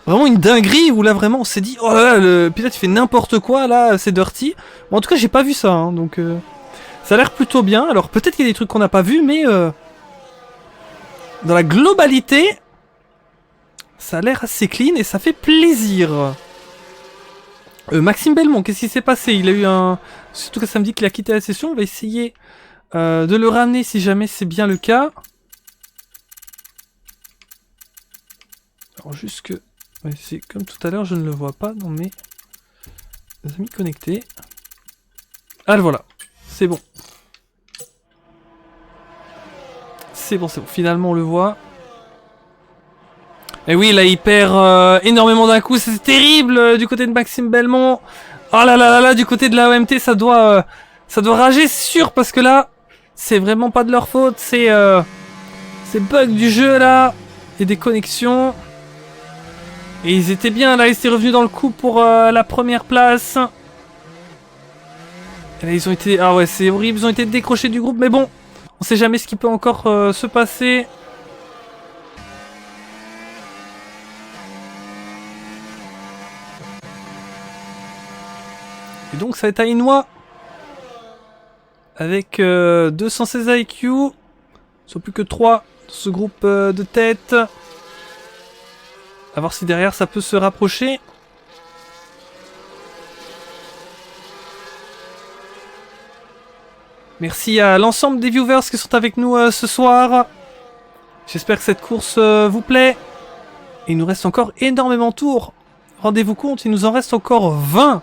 vraiment une dinguerie où là vraiment on s'est dit oh là là, le pilote il fait n'importe quoi là, c'est dirty. Bon, en tout cas, j'ai pas vu ça. Hein, donc ça a l'air plutôt bien. Alors peut-être qu'il y a des trucs qu'on n'a pas vu, mais dans la globalité, ça a l'air assez clean et ça fait plaisir. Maxime Belmont, qu'est-ce qui s'est passé? Il a eu un... Surtout que ça me dit qu'il a quitté la session. On va essayer de le ramener si jamais c'est bien le cas. Alors juste que... Ouais, c'est comme tout à l'heure, je ne le vois pas dans mes amis connectés. Ah, le voilà. C'est bon. C'est bon, c'est bon. Finalement, on le voit. Et oui, là, il perd énormément d'un coup. C'est terrible du côté de Maxime Belmont. Oh là là là là, du côté de la OMT, ça doit rager, c'est sûr, parce que là, c'est vraiment pas de leur faute. C'est bugs du jeu, là. Et des connexions. Et ils étaient bien, là. Ils étaient revenus dans le coup pour la première place. Et là, ils ont été... Ah ouais, c'est horrible. Ils ont été décrochés du groupe. Mais bon, on sait jamais ce qui peut encore se passer. Et donc ça va être à Inoue avec 216 IQ. Ils ne sont plus que 3 dans ce groupe de tête. A voir si derrière ça peut se rapprocher. Merci à l'ensemble des viewers qui sont avec nous ce soir. J'espère que cette course vous plaît. Il nous reste encore énormément de tours. Rendez-vous compte, il nous en reste encore 20.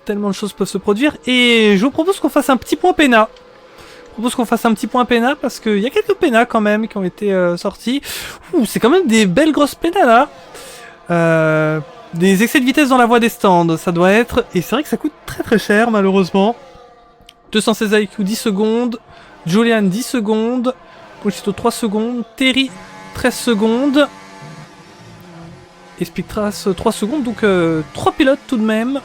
Tellement de choses peuvent se produire. Et je vous propose qu'on fasse un petit point PENA. Parce qu'il y a quelques PENA quand même qui ont été sortis. C'est quand même des belles grosses PENA là. Des excès de vitesse dans la voie des stands, ça doit être. Et c'est vrai que ça coûte très très cher malheureusement. 216 IQ 10 secondes. Julian 10 secondes. Pochito 3 secondes. Terry 13 secondes. Et Spectras 3 secondes. Donc 3 pilotes tout de même.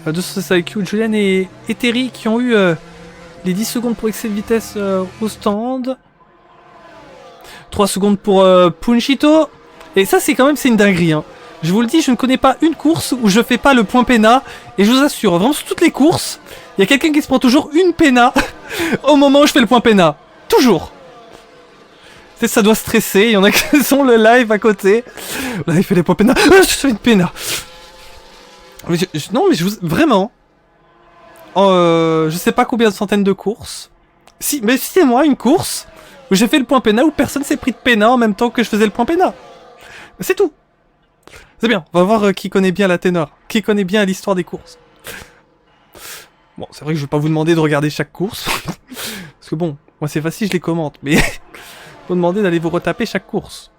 216 IQ, Julian et Terry qui ont eu les 10 secondes pour excès de vitesse au stand. 3 secondes pour Punchito. Et ça c'est quand même une dinguerie hein. Je vous le dis, je ne connais pas une course où je fais pas le point PENA. Et je vous assure, vraiment sur toutes les courses, il y a quelqu'un qui se prend toujours une PENA au moment où je fais le point PENA. Toujours. Peut-être ça doit stresser, il y en a qui sont le live à côté. Là il fait les points PENA. Je fais une PENA. Mais non mais je vous... Vraiment. Je sais pas combien de centaines de courses. Si, mais c'est moi une course où j'ai fait le point PENA où personne s'est pris de PENA en même temps que je faisais le point PENA. C'est tout. C'est bien, on va voir qui connaît bien la ténor, qui connaît bien l'histoire des courses. Bon, c'est vrai que je vais pas vous demander de regarder chaque course. Parce que bon, moi c'est facile, je les commente, mais... vous demander d'aller vous retaper chaque course.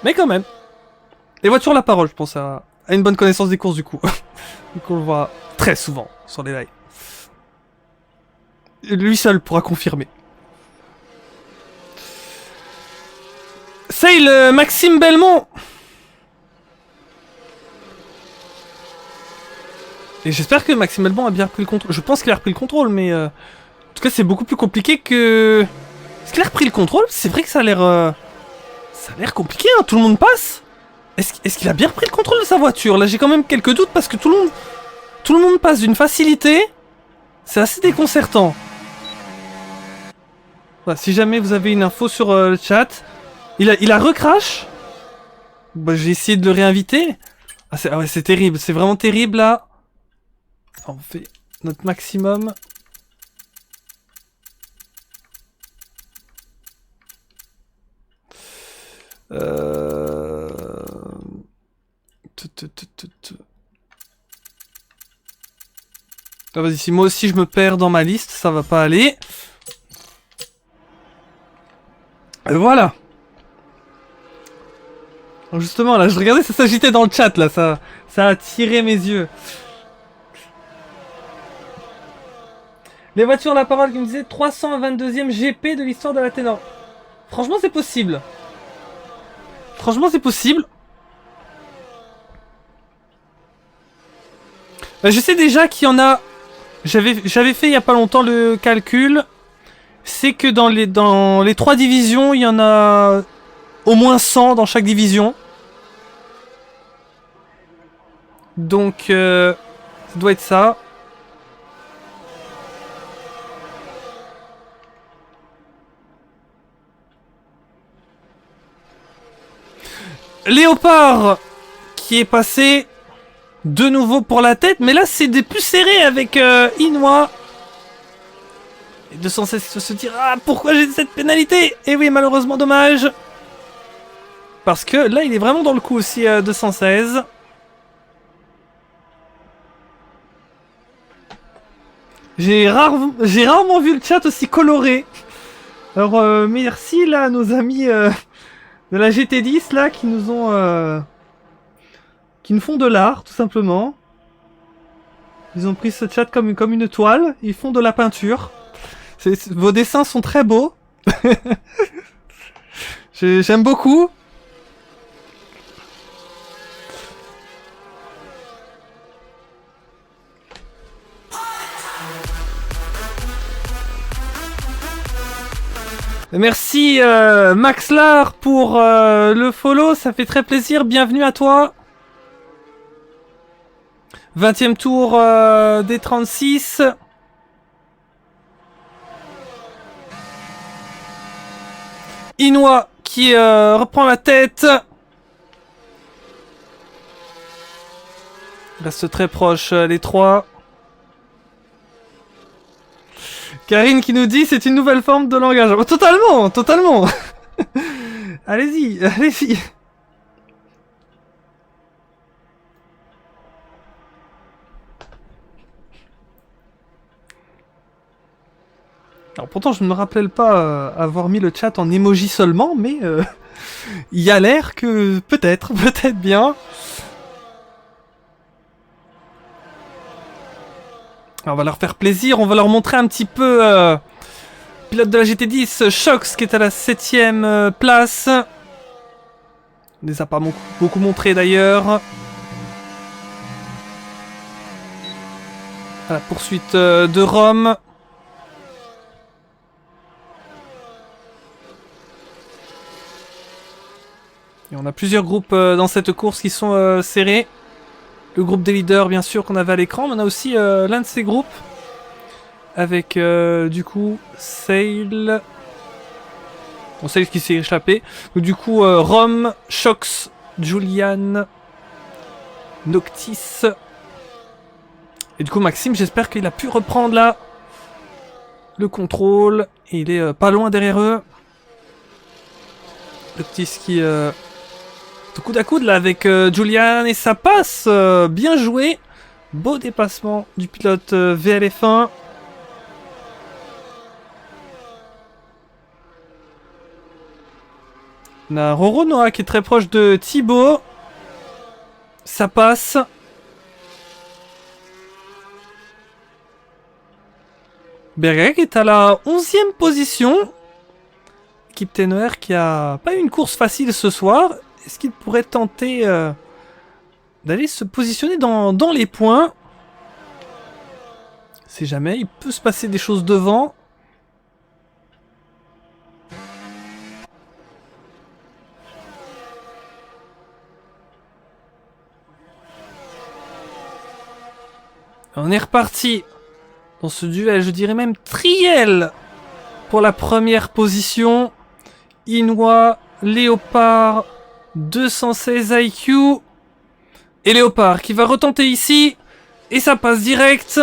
Mais quand même. Les voitures la parole, je pense à une bonne connaissance des courses du coup. Du coup on le voit très souvent sur les lives. Lui seul pourra confirmer. Sail Maxime Belmont. Et j'espère que Maxime Belmont a bien repris le contrôle. Je pense qu'il a repris le contrôle, mais... en tout cas, c'est beaucoup plus compliqué que... Est-ce qu'il a repris le contrôle? C'est vrai que ça a l'air... Ça a l'air compliqué, hein. Tout le monde passe. Est-ce qu'il a bien repris le contrôle de sa voiture? Là, j'ai quand même quelques doutes parce que tout le monde passe d'une facilité. C'est assez déconcertant. Voilà, si jamais vous avez une info sur le chat... Il a recrash. Bah, j'ai essayé de le réinviter. Ah ouais, c'est terrible. C'est vraiment terrible, là. On fait notre maximum. Ah, vas-y, si moi aussi je me perds dans ma liste, ça va pas aller. Et voilà. Alors justement, là, je regardais, ça s'agitait dans le chat, là, ça a attiré mes yeux. Les voitures, la parole qui me disait 322e GP de l'histoire de la ténor. Franchement, c'est possible. Franchement, c'est possible. Bah, je sais déjà qu'il y en a... J'avais fait il y a pas longtemps le calcul. C'est que dans les 3 divisions, il y en a au moins 100 dans chaque division. Donc, ça doit être ça. Léopard qui est passé de nouveau pour la tête, mais là c'est des plus serrés avec Inoue. Et 216 se dire ah pourquoi j'ai cette pénalité. Et oui malheureusement dommage. Parce que là il est vraiment dans le coup aussi 216. J'ai rarement vu le chat aussi coloré. Alors merci là à nos amis de la GT10 là qui nous ont qui nous font de l'art tout simplement. Ils ont pris ce chat comme une toile, ils font de la peinture. Vos dessins sont très beaux. J'aime beaucoup. Merci Maxlar pour le follow, ça fait très plaisir, bienvenue à toi. 20e tour des 36. Inoue qui reprend la tête. Reste très proche les trois. Karine qui nous dit c'est une nouvelle forme de langage. Oh, totalement, totalement. Allez-y, allez-y. Alors pourtant je ne me rappelle pas avoir mis le chat en emoji seulement, mais il y a l'air que peut-être bien. Alors, on va leur faire plaisir, on va leur montrer un petit peu pilote de la GT10, Shox qui est à la 7ème place. On les a pas beaucoup montré d'ailleurs. À la poursuite de Rome. Et on a plusieurs groupes dans cette course qui sont serrés. Le groupe des leaders, bien sûr, qu'on avait à l'écran. Mais on a aussi l'un de ces groupes. Avec, du coup, Sail. Bon, Sail qui s'est échappé. Donc, du coup, Rome, Shox, Julian, Noctis. Et du coup, Maxime, j'espère qu'il a pu reprendre là le contrôle. Et il est pas loin derrière eux. Noctis qui... coude à coude là avec Julian et ça passe, bien joué, beau dépassement du pilote VLF1. On a Roro Noah qui est très proche de Thibaut, ça passe. Berger est à la 11e position, équipe Tenner qui a pas eu une course facile ce soir. Est-ce qu'il pourrait tenter d'aller se positionner dans les points? C'est jamais, il peut se passer des choses devant. On est reparti dans ce duel, je dirais même triel pour la première position. Inoue, Léopard, 216 IQ. Et Léopard qui va retenter ici. Et ça passe direct.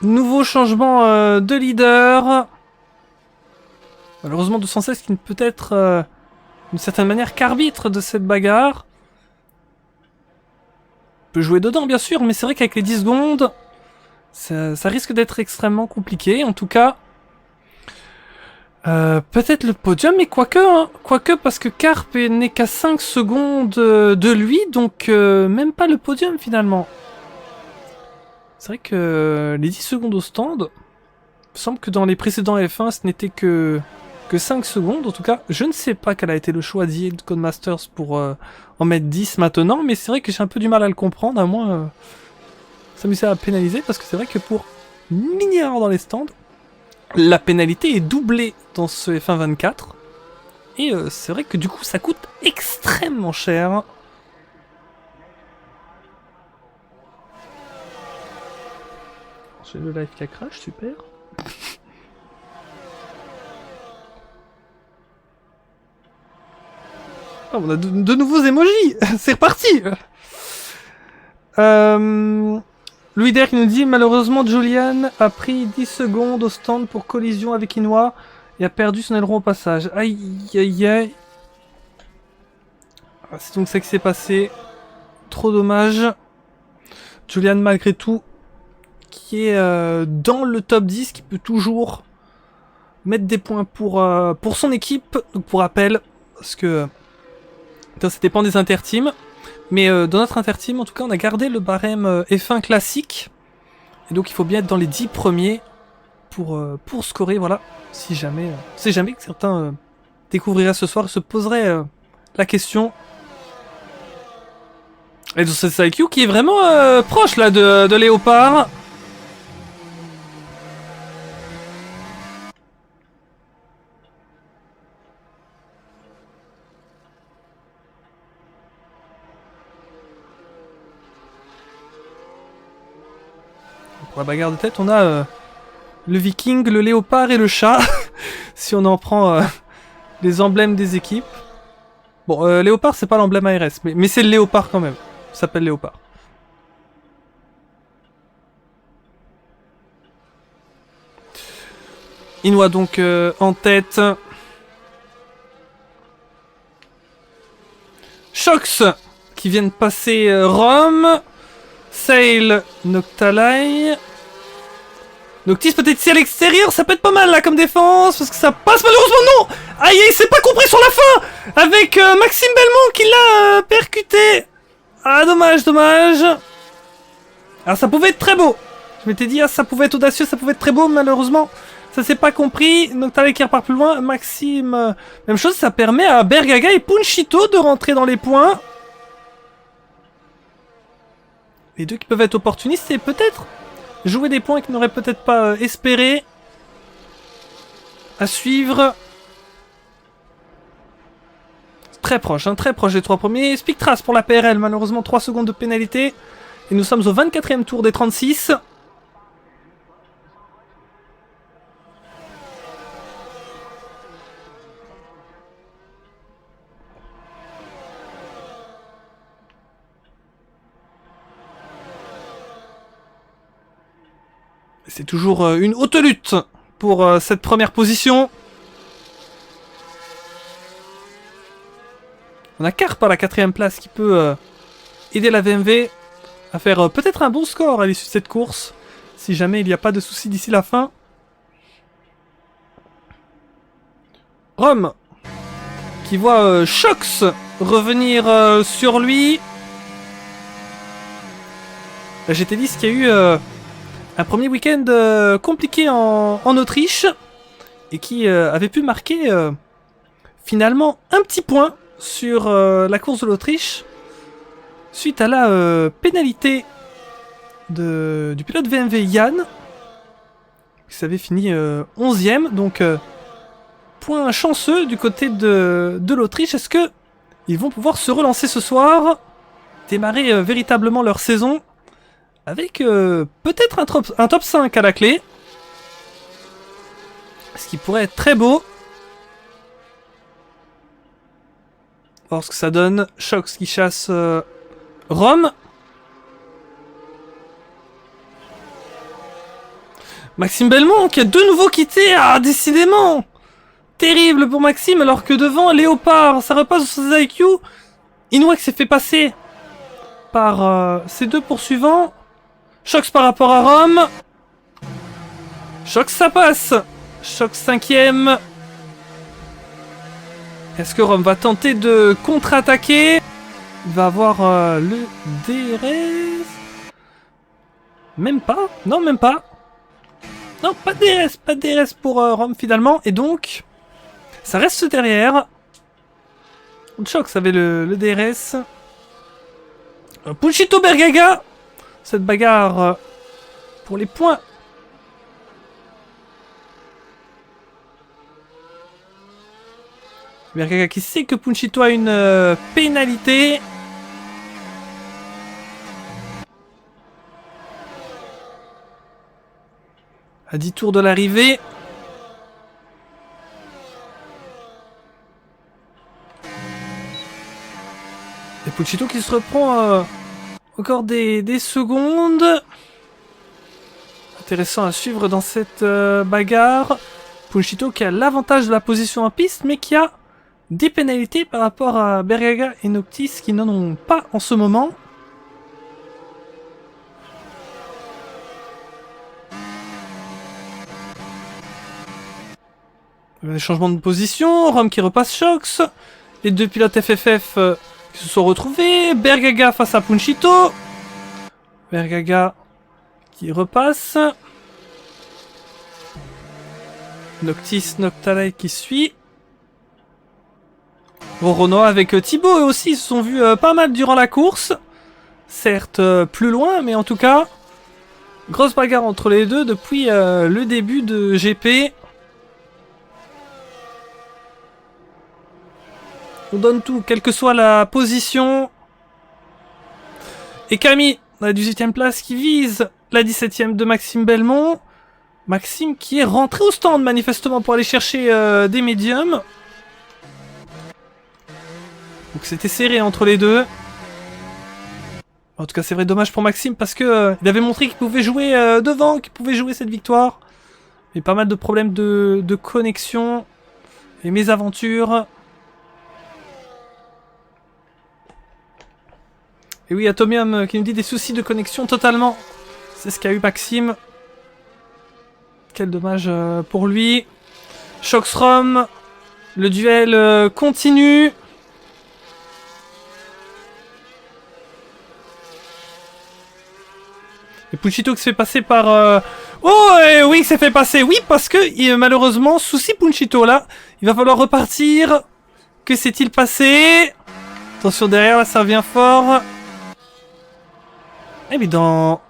Nouveau changement de leader. Malheureusement 216 qui ne peut être d'une certaine manière qu'arbitre de cette bagarre. Peut jouer dedans bien sûr, mais c'est vrai qu'avec les 10 secondes, ça risque d'être extrêmement compliqué. En tout cas, peut-être le podium, mais quoique, hein, quoique parce que Carp n'est qu'à 5 secondes de lui, donc même pas le podium finalement. C'est vrai que les 10 secondes au stand, il me semble que dans les précédents F1, ce n'était que 5 secondes. En tout cas, je ne sais pas quel a été le choix d'IA de Codemasters pour en mettre 10 maintenant, mais c'est vrai que j'ai un peu du mal à le comprendre, à moins s'amuser à pénaliser, parce que c'est vrai que pour milliards dans les stands, la pénalité est doublée dans ce F1 24. Et c'est vrai que du coup, ça coûte extrêmement cher. J'ai le live qui a crash, super. Oh, on a de nouveaux emojis. C'est reparti. Louis Der qui nous dit malheureusement Julian a pris 10 secondes au stand pour collision avec Inoue et a perdu son aileron au passage. Aïe aïe aïe. C'est donc ça qui s'est passé. Trop dommage. Julian malgré tout qui est dans le top 10, qui peut toujours mettre des points pour son équipe. Donc pour rappel, parce que ça dépend des interteams. Mais dans notre interteam, en tout cas, on a gardé le barème F1 classique. Et donc il faut bien être dans les 10 premiers pour scorer, voilà. Si jamais, que certains découvriraient ce soir et se poseraient la question. Et donc c'est IQ qui est vraiment proche là de Léopard. Pour la bagarre de tête, on a le Viking, le Léopard et le chat. Si on en prend les emblèmes des équipes. Bon, Léopard, c'est pas l'emblème ARS, mais c'est le Léopard quand même. s'appelle Léopard. Inoue donc en tête. Shox qui viennent passer Rom. Sail, Noctalai. Noctis peut-être ici à l'extérieur, ça peut être pas mal là comme défense, parce que ça passe malheureusement non. Aïe aïe, c'est pas compris sur la fin. Avec Maxime Belmont qui l'a percuté. Ah dommage, dommage. Alors ça pouvait être très beau. Je m'étais dit, ah, ça pouvait être audacieux, ça pouvait être très beau, malheureusement. Ça s'est pas compris. Noctalai qui repart plus loin. Maxime, même chose, ça permet à Bergaga et Punchito de rentrer dans les points. Les deux qui peuvent être opportunistes et peut-être jouer des points qu'ils n'auraient peut-être pas espéré. À suivre. Très proche des 3 premiers. Spictras pour la PRL, malheureusement 3 secondes de pénalité. Et nous sommes au 24e tour des 36. C'est toujours une haute lutte pour cette première position. On a Carp à la 4ème place qui peut aider la VMV à faire peut-être un bon score à l'issue de cette course. Si jamais il n'y a pas de soucis d'ici la fin. Rom qui voit Shox revenir sur lui. La GT10 qui a eu un premier week-end compliqué en Autriche et qui avait pu marquer finalement un petit point sur la course de l'Autriche suite à la pénalité du pilote VMV Yann qui s'avait fini 11e, donc point chanceux du côté de l'Autriche. Est-ce que ils vont pouvoir se relancer ce soir, démarrer véritablement leur saison avec peut-être un top 5 à la clé. Ce qui pourrait être très beau. Voir ce que ça donne. Shox qui chasse Rom. Maxime Belmont qui a de nouveau quitté. Ah, décidément. Terrible pour Maxime, alors que devant Léopard, ça repasse sur ses IQ. Inoue qui s'est fait passer par ses deux poursuivants. Shox par rapport à Rom. Shox ça passe. Shox 5ème. Est-ce que Rom va tenter de contre-attaquer? Il va avoir le DRS. Même pas. Non, même pas. Non, pas de DRS. Pas de DRS pour Rom finalement. Et donc, ça reste derrière. Shox avait le DRS. Punchito Bergaga. Cette bagarre pour les points. Bergaga qui sait que Punchito a une pénalité. À 10 tours de l'arrivée. Et Punchito qui se reprend encore des secondes. Intéressant à suivre dans cette bagarre. Punchito qui a l'avantage de la position en piste, mais qui a des pénalités par rapport à Bergaga et Noctis qui n'en ont pas en ce moment. Des changements de position. Rom qui repasse Shox. Les deux pilotes FFF qui se sont retrouvés. Bergaga face à Punchito. Bergaga qui repasse. Noctis, Noctalai qui suit. Rorono avec Thibaut, eux aussi, ils se sont vus pas mal durant la course. Certes, plus loin, mais en tout cas, grosse bagarre entre les deux depuis le début de GP. On donne tout, quelle que soit la position. Et Camille, à la 18ème place, qui vise la 17ème de Maxime Belmont. Maxime qui est rentré au stand, manifestement, pour aller chercher des médiums. Donc c'était serré entre les deux. En tout cas, c'est vrai, dommage pour Maxime parce que il avait montré qu'il pouvait jouer devant, qu'il pouvait jouer cette victoire. Mais pas mal de problèmes de connexion et mésaventures. Et oui, Atomium qui nous dit des soucis de connexion totalement. C'est ce qu'a eu Maxime. Quel dommage pour lui. Shoxrom, le duel continue. Et Punchito qui se fait passer par... Oh, oui, il s'est fait passer. Oui, parce que malheureusement, souci Punchito là. Il va falloir repartir. Que s'est-il passé? Attention derrière, là, ça revient fort. Eh mais dans...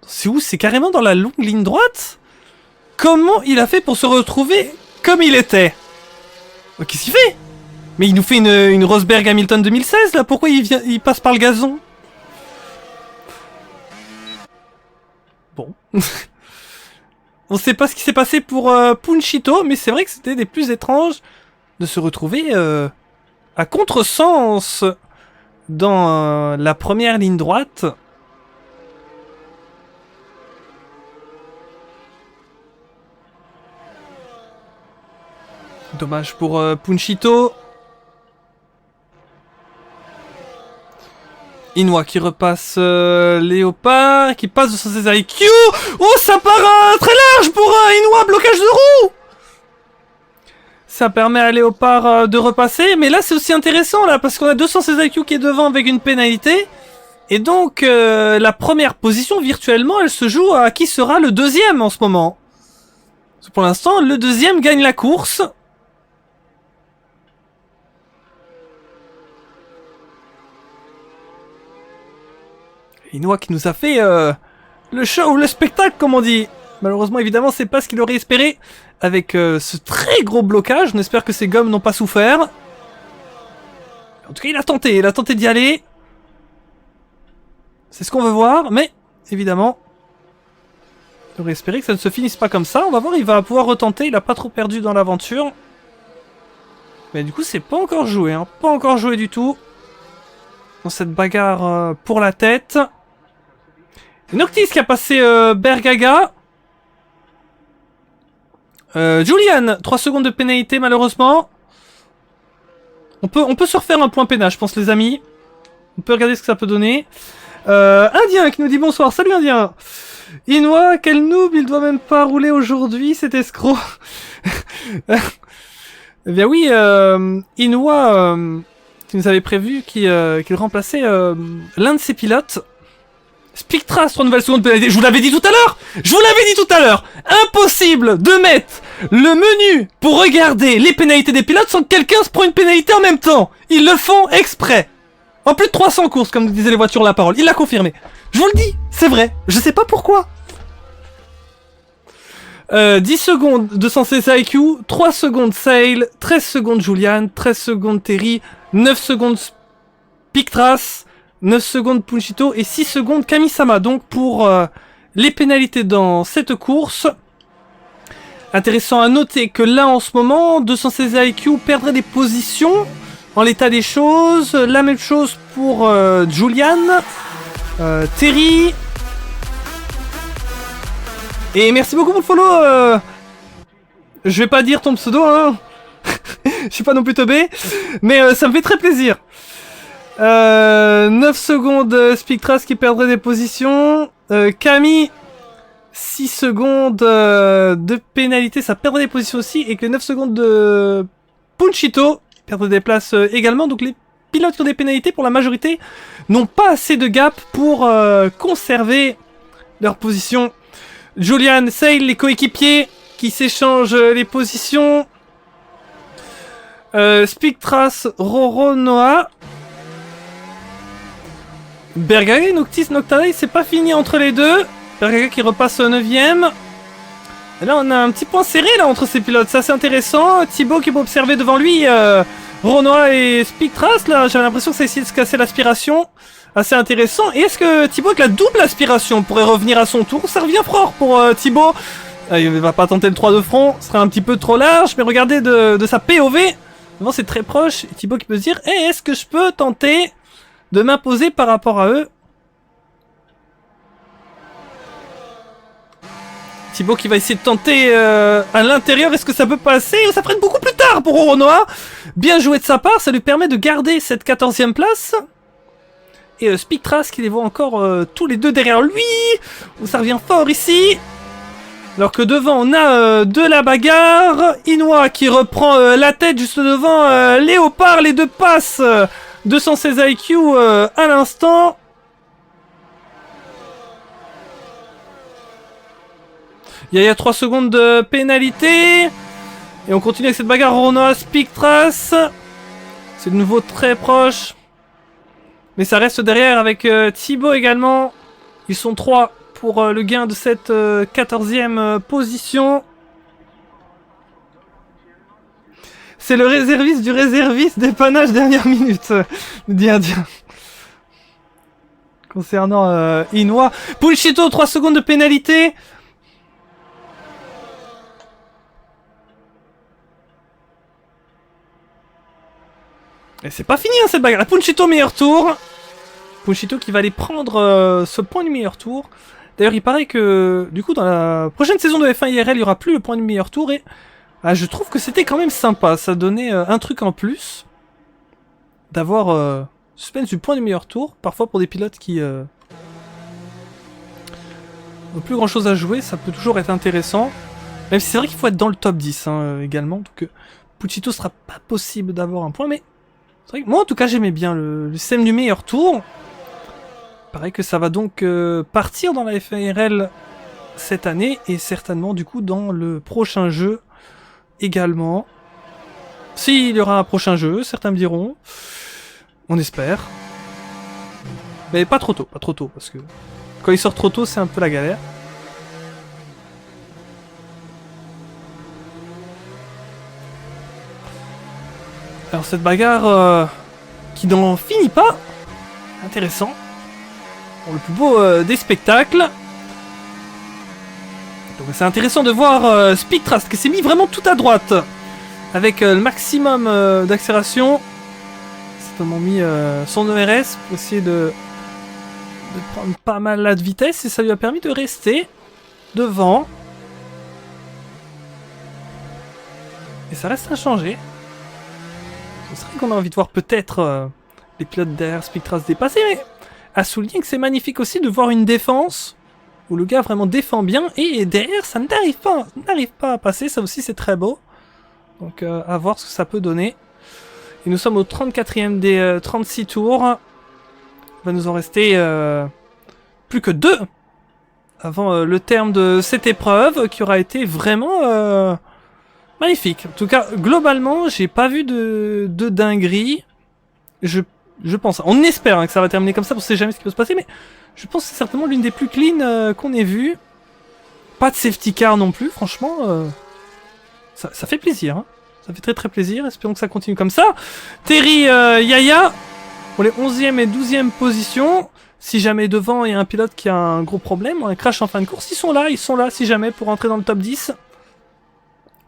C'est où? C'est carrément dans la longue ligne droite? Comment il a fait pour se retrouver comme il était? Qu'est-ce qu'il fait? Mais il nous fait une Rosberg Hamilton 2016 là. Pourquoi il passe par le gazon? Bon. On sait pas ce qui s'est passé pour Punchito, mais c'est vrai que c'était des plus étranges de se retrouver à contresens dans la première ligne droite. Dommage pour Punchito. Inoue qui repasse Léopard, qui passe de son IQ. Oh, ça part très large pour Inoue, blocage de roue. Ça permet à Léopard de repasser, mais là c'est aussi intéressant là, parce qu'on a 216 IQ qui est devant avec une pénalité. Et donc la première position virtuellement, elle se joue à qui sera le deuxième en ce moment. Parce que pour l'instant, le deuxième gagne la course. Inoue qui nous a fait le show, le spectacle comme on dit. Malheureusement évidemment c'est pas ce qu'il aurait espéré avec ce très gros blocage. On espère que ses gommes n'ont pas souffert. En tout cas il a tenté d'y aller. C'est ce qu'on veut voir, mais évidemment il aurait espéré que ça ne se finisse pas comme ça. On va voir, il va pouvoir retenter, il a pas trop perdu dans l'aventure. Mais du coup c'est pas encore joué, hein. Pas encore joué du tout. Dans cette bagarre pour la tête. Noctis qui a passé Bergaga. Julian, 3 secondes de pénalité malheureusement. On peut se refaire un point pénal, je pense les amis. On peut regarder ce que ça peut donner. Indien qui nous dit bonsoir. Salut Indien. Inoue, quel noob, il doit même pas rouler aujourd'hui, cet escroc. Eh bien oui, Inoue qui nous avait prévu qu'il remplaçait l'un de ses pilotes. Spectras, 3 nouvelles secondes de pénalité. Je vous l'avais dit tout à l'heure. Impossible de mettre le menu pour regarder les pénalités des pilotes sans que quelqu'un se prenne une pénalité en même temps. Ils le font exprès. En plus de 300 courses, comme disaient les voitures la parole. Il l'a confirmé. Je vous le dis, c'est vrai. Je sais pas pourquoi. 10 secondes de Sensei IQ, 3 secondes Sail, 13 secondes Julian, 13 secondes Terry, 9 secondes Spectras, 9 secondes Punchito et 6 secondes Kamisama. Donc pour les pénalités dans cette course. Intéressant à noter que là en ce moment, 216 IQ perdrait des positions en l'état des choses. La même chose pour Julian, Terry. Et merci beaucoup pour le follow. Je vais pas dire ton pseudo, hein. Je suis pas non plus teubé. Mais ça me fait très plaisir. 9 secondes Spectras qui perdrait des positions. Camille, 6 secondes de pénalité, ça perdrait des positions aussi. Et que 9 secondes de Punchito perdrait des places également. Donc les pilotes qui ont des pénalités, pour la majorité, n'ont pas assez de gap pour conserver leur position. Julian, Sail, les coéquipiers qui s'échangent les positions. Spectras, Roro, Noah. Bergaga, Noctis, Noctale, c'est pas fini entre les deux. Bergaga qui repasse au 9ème. Et là, on a un petit point serré là entre ces pilotes, c'est assez intéressant. Thibaut qui peut observer devant lui Renoir et Spectras. Là, j'avais l'impression que ça essayait de se casser l'aspiration. Assez intéressant. Et est-ce que Thibaut avec la double aspiration pourrait revenir à son tour? Ça revient fort pour Thibaut. Il va pas tenter le 3 de front, ce serait un petit peu trop large. Mais regardez de sa POV. Devant, c'est très proche. Et Thibaut qui peut se dire, est-ce que je peux tenter de m'imposer par rapport à eux? Thibaut qui va essayer de tenter à l'intérieur. Est-ce que ça peut passer? Ça freine beaucoup plus tard pour Oronoa. Bien joué de sa part, ça lui permet de garder cette 14e place. Et Spectras qui les voit encore tous les deux derrière lui. Ça revient fort ici. Alors que devant on a de la bagarre. Inoue qui reprend la tête juste devant Léopard. Les deux passes. 216 IQ à l'instant. Il y a 3 secondes de pénalité. Et on continue avec cette bagarre. Oronoa, Spectras. C'est de nouveau très proche. Mais ça reste derrière avec Thibaut également. Ils sont 3 pour le gain de cette 14e position. C'est le réserviste du réserviste dépannage dernière minute. Dit Indien. Concernant Inoue. Pulchito, 3 secondes de pénalité. Et c'est pas fini hein, cette bagarre. Punchito meilleur tour. Punchito qui va aller prendre ce point du meilleur tour. D'ailleurs il paraît que du coup dans la prochaine saison de F1 IRL il y aura plus le point du meilleur tour. Et je trouve que c'était quand même sympa. Ça donnait un truc en plus. D'avoir suspense du point du meilleur tour. Parfois pour des pilotes qui n'ont plus grand chose à jouer. Ça peut toujours être intéressant. Même si c'est vrai qu'il faut être dans le top 10 hein, également. Donc Punchito sera pas possible d'avoir un point. Mais c'est vrai que moi en tout cas j'aimais bien le système du meilleur tour. Pareil que ça va donc partir dans la F1RL cette année et certainement du coup dans le prochain jeu également. S'il y aura un prochain jeu, certains me diront. On espère. Mais pas trop tôt parce que quand il sort trop tôt c'est un peu la galère. Alors cette bagarre qui n'en finit pas. Intéressant. Pour le plus beau des spectacles. Donc c'est intéressant de voir Spectras qui s'est mis vraiment tout à droite. Avec le maximum d'accélération. Certainement mis son ERS pour essayer de prendre pas mal là de vitesse. Et ça lui a permis de rester devant. Et ça reste inchangé. C'est vrai qu'on a envie de voir peut-être les pilotes derrière Spectras dépasser, mais à souligner que c'est magnifique aussi de voir une défense où le gars vraiment défend bien et derrière ça n'arrive pas à passer, ça aussi c'est très beau. Donc à voir ce que ça peut donner. Et nous sommes au 34e des 36 tours. Il va nous en rester plus que 2 avant le terme de cette épreuve qui aura été vraiment magnifique. En tout cas, globalement, j'ai pas vu de dinguerie. Je pense, on espère hein, que ça va terminer comme ça, parce qu'on sait jamais ce qui peut se passer, mais je pense que c'est certainement l'une des plus clean qu'on ait vues. Pas de safety car non plus, franchement. Ça fait plaisir, hein. Ça fait très très plaisir, espérons que ça continue comme ça. Terry Yaya, pour les 11e et 12e positions. Si jamais devant il y a un pilote qui a un gros problème, un crash en fin de course, ils sont là si jamais pour entrer dans le top 10.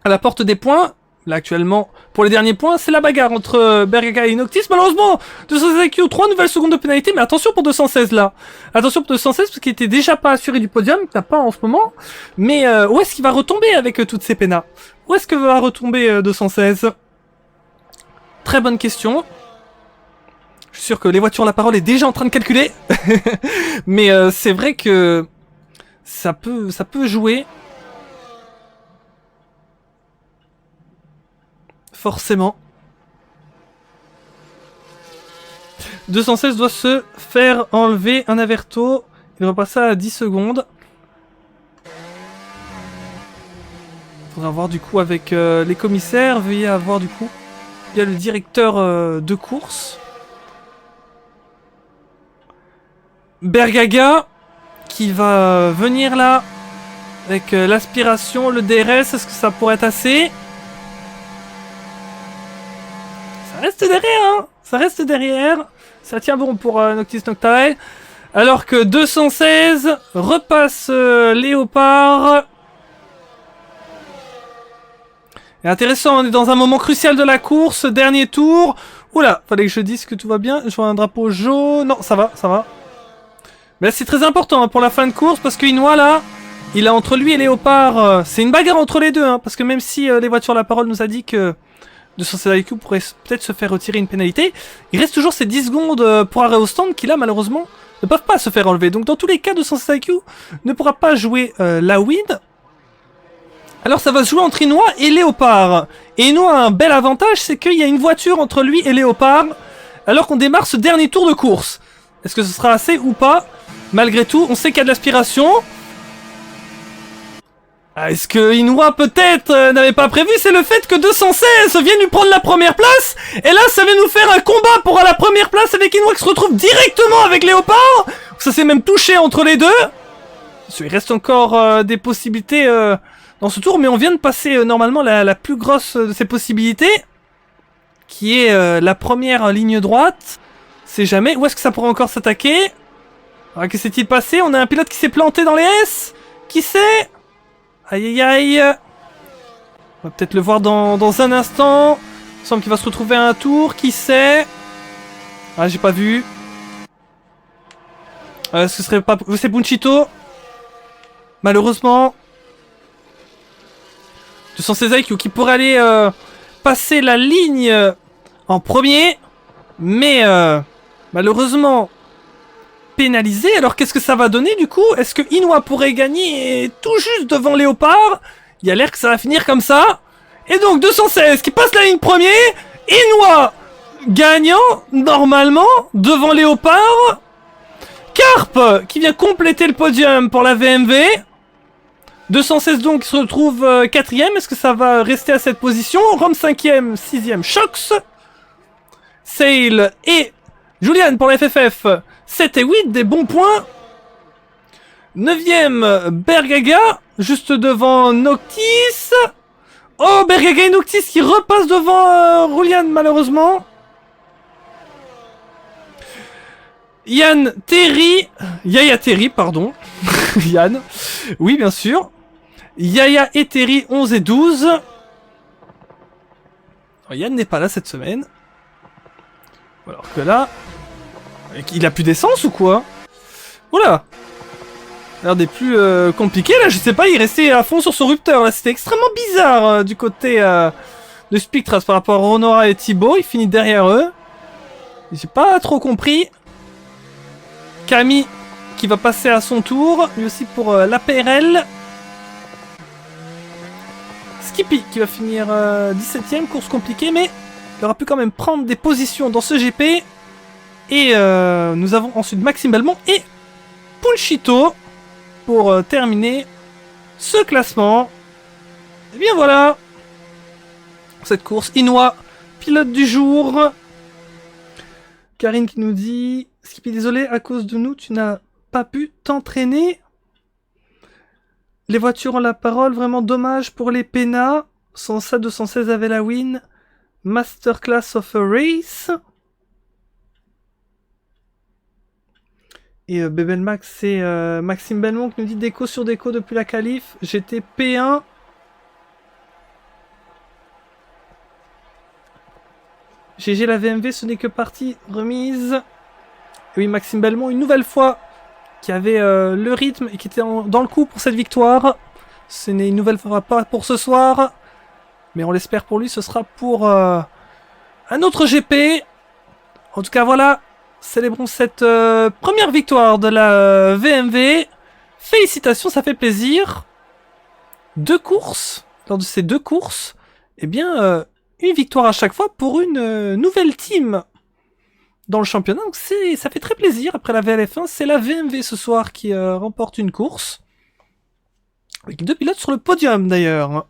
À la porte des points, là actuellement, pour les derniers points, c'est la bagarre entre Bergaga et Noctis. Malheureusement, 216 IQ, 3 nouvelles secondes de pénalité, mais attention pour 216 là. Attention pour 216 parce qu'il était déjà pas assuré du podium, qu'il n'a pas en ce moment. Mais où est-ce qu'il va retomber avec toutes ces pénas? Où est-ce que va retomber 216? Très bonne question. Je suis sûr que les voitures la parole est déjà en train de calculer. Mais c'est vrai que ça peut jouer. Forcément. 216 doit se faire enlever un averto. Il repasse à 10 secondes. Faudra voir du coup avec les commissaires. Veuillez avoir du coup. Il y a le directeur de course. Bergaga qui va venir là avec l'aspiration, le DRS. Est-ce que ça pourrait être assez? Ça reste derrière, hein. Ça reste derrière. Ça tient bon pour Noctis Noctail. Alors que 216 repasse Léopard. Et intéressant, on est dans un moment crucial de la course. Dernier tour. Oula, fallait que je dise que tout va bien. Je vois un drapeau jaune. Non, ça va, ça va. Mais c'est très important hein, pour la fin de course parce qu'Inoue là, Il a entre lui et Léopard... c'est une bagarre entre les deux, hein, parce que même si les voitures la parole nous a dit que 216 IQ pourrait peut-être se faire retirer une pénalité, il reste toujours ces 10 secondes pour arrêt au stand qui là, malheureusement, ne peuvent pas se faire enlever. Donc dans tous les cas, 216 IQ ne pourra pas jouer la win. Alors ça va se jouer entre Inoue et Léopard. Et Inoue a un bel avantage, c'est qu'il y a une voiture entre lui et Léopard, alors qu'on démarre ce dernier tour de course. Est-ce que ce sera assez ou pas? Malgré tout, on sait qu'il y a de l'aspiration. Est-ce que Inoue peut-être n'avait pas prévu? C'est le fait que 216 vient lui prendre la première place. Et là, ça vient nous faire un combat pour la première place avec Inoue qui se retrouve directement avec Léopard. Ça s'est même touché entre les deux. Il reste encore des possibilités dans ce tour, mais on vient de passer normalement la plus grosse de ces possibilités, qui est la première ligne droite. C'est jamais. Où est-ce que ça pourrait encore s'attaquer? Ah, que s'est-il passé? On a un pilote qui s'est planté dans les S. Qui c'est? Aïe aïe aïe. On va peut-être le voir dans un instant. Il semble qu'il va se retrouver à un tour. Qui c'est? Ah, j'ai pas vu. Est-ce que ce serait pas... C'est Bunchito. Malheureusement. 216 IQ qui pourrait aller passer la ligne en premier. Mais malheureusement pénalisé. Alors qu'est-ce que ça va donner du coup? Est-ce que Inoue pourrait gagner tout juste devant Léopard? Il y a l'air que ça va finir comme ça. Et donc 216 qui passe la ligne premier. Inoue gagnant normalement devant Léopard. Carp qui vient compléter le podium pour la VMV. 216 donc se retrouve 4ème. Est-ce que ça va rester à cette position? Rome 5ème, 6ème Shox. Sale et Julian pour la FFF 7 et 8, des bons points. 9ème Bergaga, juste devant Noctis. Oh, Bergaga et Noctis qui repassent devant Julian malheureusement. Yann Terry, Yaya Terry, pardon. Yann, oui bien sûr. Yaya et Terry 11 et 12. Oh, Yann n'est pas là cette semaine. Alors que là... Il a plus d'essence ou quoi? Oula! L'air des plus compliqués là, je sais pas, il restait à fond sur son rupteur là, c'était extrêmement bizarre du côté de Spectras par rapport à Honora et Thibaut, il finit derrière eux. J'ai pas trop compris. Camille qui va passer à son tour, lui aussi pour l'APRL. Skippy qui va finir 17ème, course compliquée, mais il aura pu quand même prendre des positions dans ce GP. Et nous avons ensuite Maxime Belmont et Punchito pour terminer ce classement. Et bien voilà, cette course. Inoue, pilote du jour. Karine qui nous dit: Skippy, désolé, à cause de nous, tu n'as pas pu t'entraîner. Les voitures ont la parole, vraiment dommage pour les pénats. Sans ça, 216 avait la win. Masterclass of a race. Et Bebelmax, c'est Maxime Belmont qui nous dit: déco sur déco depuis la qualif. J'étais P1. GG la VMV, ce n'est que partie remise. Et oui, Maxime Belmont, une nouvelle fois, qui avait le rythme et qui était dans le coup pour cette victoire. Ce n'est une nouvelle fois pas pour ce soir. Mais on l'espère pour lui, ce sera pour un autre GP. En tout cas, voilà. Célébrons cette première victoire de la VMV. Félicitations, ça fait plaisir. 2 courses. Lors de ces 2 courses, eh bien, une victoire à chaque fois pour une nouvelle team dans le championnat. Donc ça fait très plaisir. Après la VLF1, c'est la VMV ce soir qui remporte une course. Avec 2 pilotes sur le podium d'ailleurs.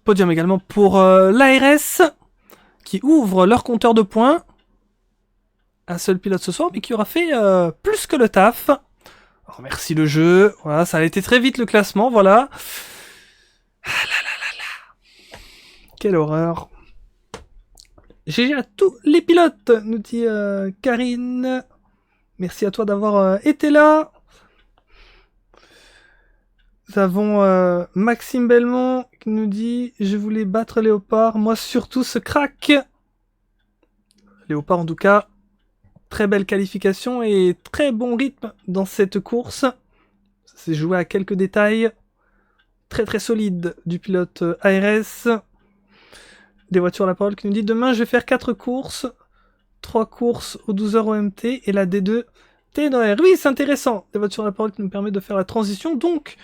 Podium également pour l'ARS qui ouvre leur compteur de points. Un seul pilote ce soir, mais qui aura fait plus que le taf. On remercie le jeu. Voilà, ça a été très vite le classement, voilà. Ah là là là là. Quelle horreur. GG à tous les pilotes, nous dit Karine. Merci à toi d'avoir été là. Nous avons Maxime Belmont qui nous dit: je voulais battre Léopard, moi surtout ce crack. Léopard en tout cas, très belle qualification et très bon rythme dans cette course. Ça s'est joué à quelques détails. Très très solide du pilote ARS. Des voitures à la parole qui nous dit demain je vais faire 4 courses. 3 courses aux 12 heures OMT et la D2 TNR. Oui, c'est intéressant. Des voitures à la parole qui nous permet de faire la transition. Donc,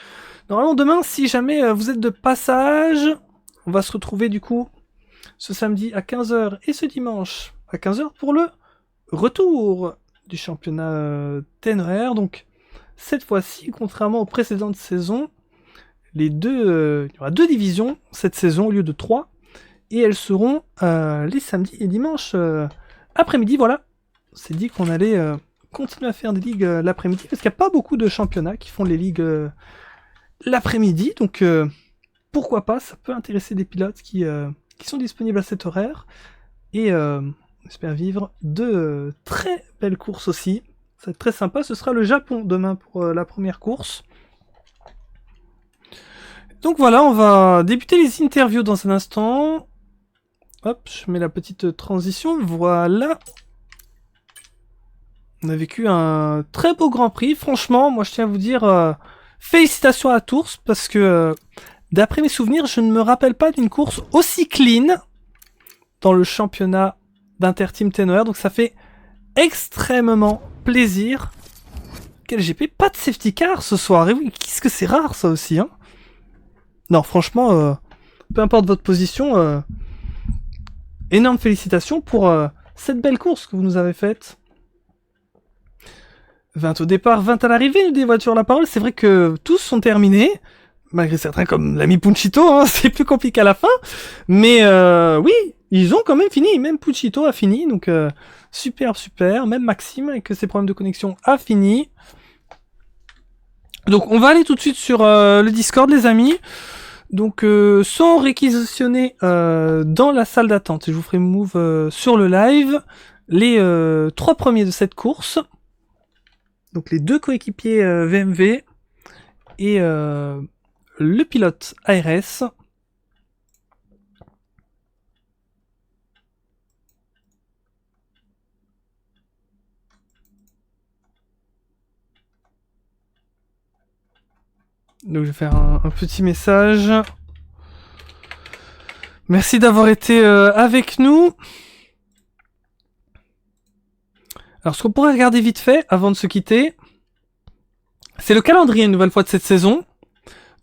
normalement demain, si jamais vous êtes de passage, on va se retrouver du coup ce samedi à 15h et ce dimanche à 15h pour le retour du championnat TNR. Donc, cette fois-ci, contrairement aux précédentes saisons, il y aura 2 divisions cette saison au lieu de 3. Et elles seront les samedis et dimanches après-midi. Voilà, c'est dit qu'on allait continuer à faire des ligues l'après-midi, parce qu'il n'y a pas beaucoup de championnats qui font les ligues l'après-midi. Donc, pourquoi pas, ça peut intéresser des pilotes qui sont disponibles à cet horaire. Et on espère vivre de très belles courses aussi. Ça va être très sympa. Ce sera le Japon demain pour la première course. Donc voilà, on va débuter les interviews dans un instant. Hop, je mets la petite transition, voilà. On a vécu un très beau Grand Prix, franchement, moi je tiens à vous dire félicitations à Tours, parce que d'après mes souvenirs, je ne me rappelle pas d'une course aussi clean dans le championnat d'Interteam TNR, donc ça fait extrêmement plaisir. Quel GP, pas de safety car ce soir, et oui, qu'est-ce que c'est rare ça aussi, hein. Non, franchement, peu importe votre position, énorme félicitations pour cette belle course que vous nous avez faite. 20 au départ, 20 à l'arrivée des voitures à la parole. C'est vrai que tous sont terminés, malgré certains comme l'ami Punchito, hein, c'est plus compliqué à la fin. Mais oui, ils ont quand même fini, même Punchito a fini, donc super. Même Maxime, avec ses problèmes de connexion, a fini. Donc on va aller tout de suite sur le Discord, les amis. Donc, sont réquisitionnés dans la salle d'attente. Et je vous ferai move sur le live. Les 3 premiers de cette course. Donc, les 2 coéquipiers VMV et le pilote ARS. Donc, je vais faire un petit message. Merci d'avoir été avec nous. Alors, ce qu'on pourrait regarder vite fait, avant de se quitter, c'est le calendrier une nouvelle fois de cette saison.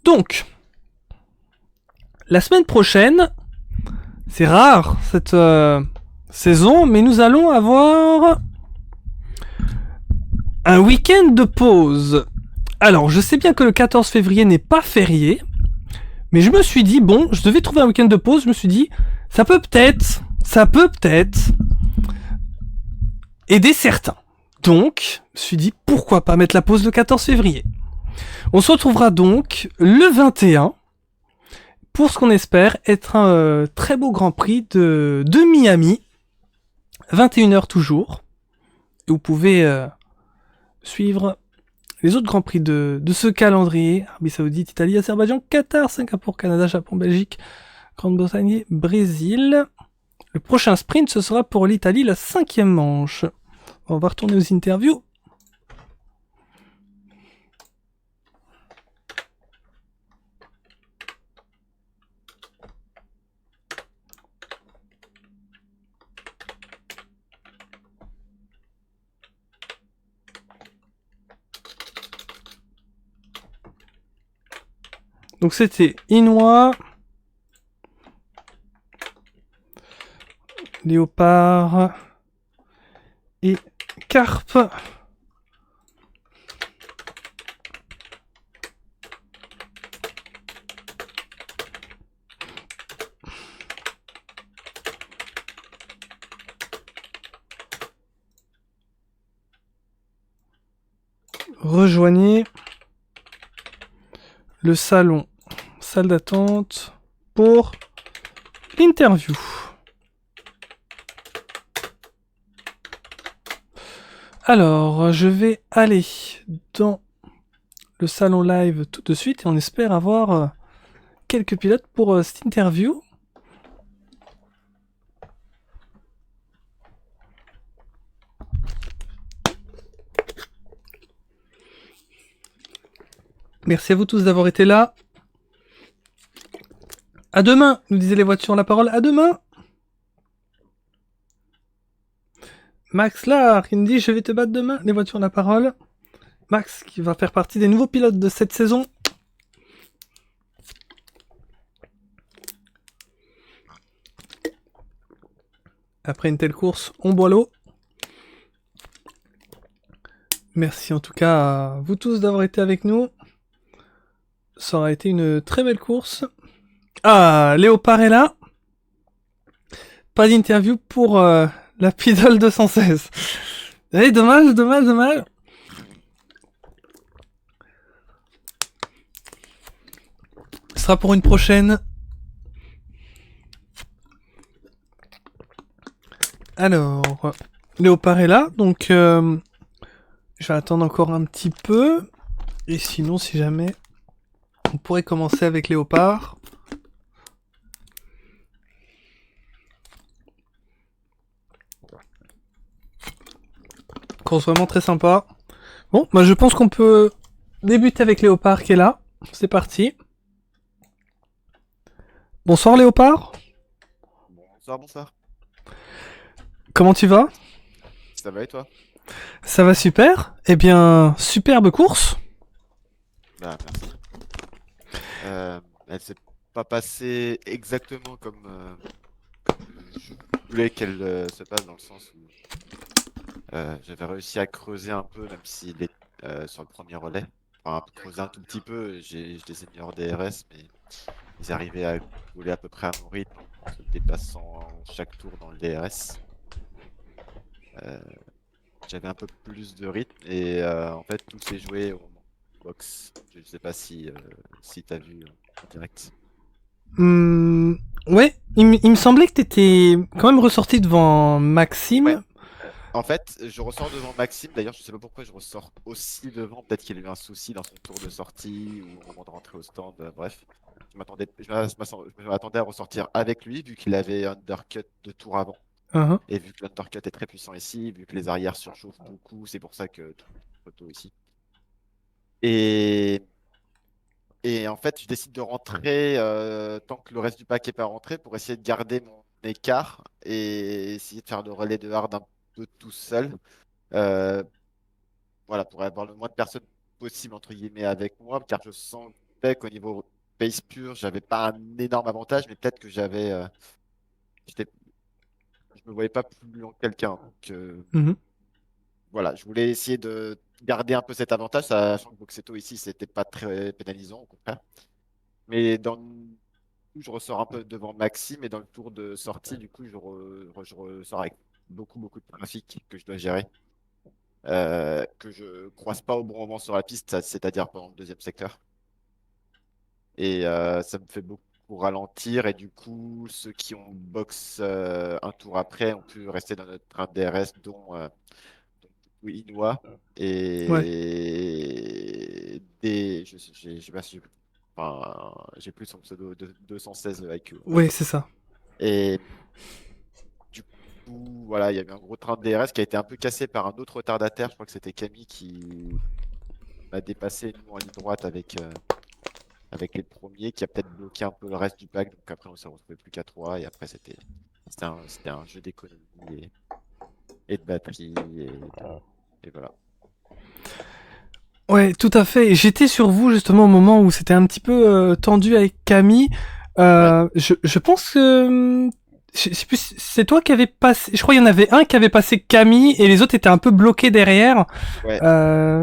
Donc, la semaine prochaine, c'est rare cette saison, mais nous allons avoir un week-end de pause. Alors, je sais bien que le 14 février n'est pas férié, mais je me suis dit, bon, je devais trouver un week-end de pause, je me suis dit, ça peut peut-être aider certains. Donc, je me suis dit, pourquoi pas mettre la pause le 14 février. On se retrouvera donc le 21 pour ce qu'on espère être un très beau Grand Prix de Miami. 21h toujours. Et vous pouvez suivre les autres Grands Prix de ce calendrier. Arabie Saoudite, Italie, Azerbaïdjan, Qatar, Singapour, Canada, Japon, Belgique, Grande-Bretagne et Brésil. Le prochain sprint, ce sera pour l'Italie, la 5e manche. On va retourner aux interviews. Donc c'était Inoue, Léopard et Carpe. Rejoignez le salon, salle d'attente pour l'interview. Alors, je vais aller dans le salon live tout de suite et on espère avoir quelques pilotes pour cette interview. Merci à vous tous d'avoir été là. À demain, nous disaient les voitures la parole. À demain. Max Lar qui nous dit je vais te battre demain, les voitures la parole. Max qui va faire partie des nouveaux pilotes de cette saison. Après une telle course, on boit l'eau. Merci en tout cas à vous tous d'avoir été avec nous. Ça aura été une très belle course. Ah, Léopard est là. Pas d'interview pour la Pidol 216. Eh, dommage. Ce sera pour une prochaine. Alors, Léopard est là, donc je vais attendre encore un petit peu. Et sinon, si jamais, on pourrait commencer avec Léopard. Course vraiment très sympa. Bon, bah je pense qu'on peut débuter avec Léopard qui est là. C'est parti. Bonsoir Léopard. Bonsoir. Comment tu vas? Ça va et toi? Ça va super. Eh bien, superbe course. Bah, merci. Elle s'est pas passée exactement comme je voulais qu'elle se passe, dans le sens où j'avais réussi à creuser un peu, même s'il est sur le premier relais. Enfin, creuser un tout petit peu, je les ai mis hors DRS, mais ils arrivaient à rouler à peu près à mon rythme, en se déplaçant chaque tour dans le DRS. J'avais un peu plus de rythme et en fait tout s'est joué au moment du box. Je sais pas si t'as vu en direct. Ouais, il me semblait que t'étais quand même ressorti devant Maxime. Ouais. En fait, je ressors devant Maxime. D'ailleurs, je sais pas pourquoi je ressors aussi devant. Peut-être qu'il a eu un souci dans son tour de sortie ou au moment de rentrer au stand. Bref, je m'attendais à ressortir avec lui vu qu'il avait undercut 2 tours avant. Uh-huh. Et vu que l'undercut est très puissant ici, vu que les arrières surchauffent beaucoup, c'est pour ça que tout le photo ici. Et en fait, je décide de rentrer tant que le reste du pack n'est pas rentré pour essayer de garder mon écart et essayer de faire le relais de hard un peu tout seul. Voilà, pour avoir le moins de personnes possible entre guillemets avec moi, car je sentais qu'au niveau pace pur, j'avais pas un énorme avantage, mais peut-être que je me voyais pas plus lent que quelqu'un. Donc, voilà, je voulais essayer de garder un peu cet avantage, sachant que Boxeto ici, c'était pas très pénalisant, au contraire. Mais je ressors un peu devant Maxime et dans le tour de sortie, du coup, je ressors avec beaucoup de trafic que je dois gérer, que je croise pas au bon moment sur la piste, c'est-à-dire pendant le deuxième secteur. Et ça me fait beaucoup ralentir et du coup, ceux qui ont box un tour après ont pu rester dans notre train de DRS, dont Inoue et j'ai plus son pseudo de 216 IQ. Oui, c'est ça. Et du coup, voilà, il y a eu un gros train de DRS qui a été un peu cassé par un autre retardataire. Je crois que c'était Camille qui m'a dépassé nous en ligne droite avec les premiers, qui a peut-être bloqué un peu le reste du pack. Donc après, on s'est retrouvé plus qu'à 3 et après, c'était un jeu d'économie et de batterie et voilà. Ouais, tout à fait. J'étais sur vous justement au moment où c'était un petit peu tendu avec Camille. Ouais. Je pense que je sais plus, c'est toi qui avais passé. Je crois qu'il y en avait un qui avait passé Camille et les autres étaient un peu bloqués derrière. Ouais.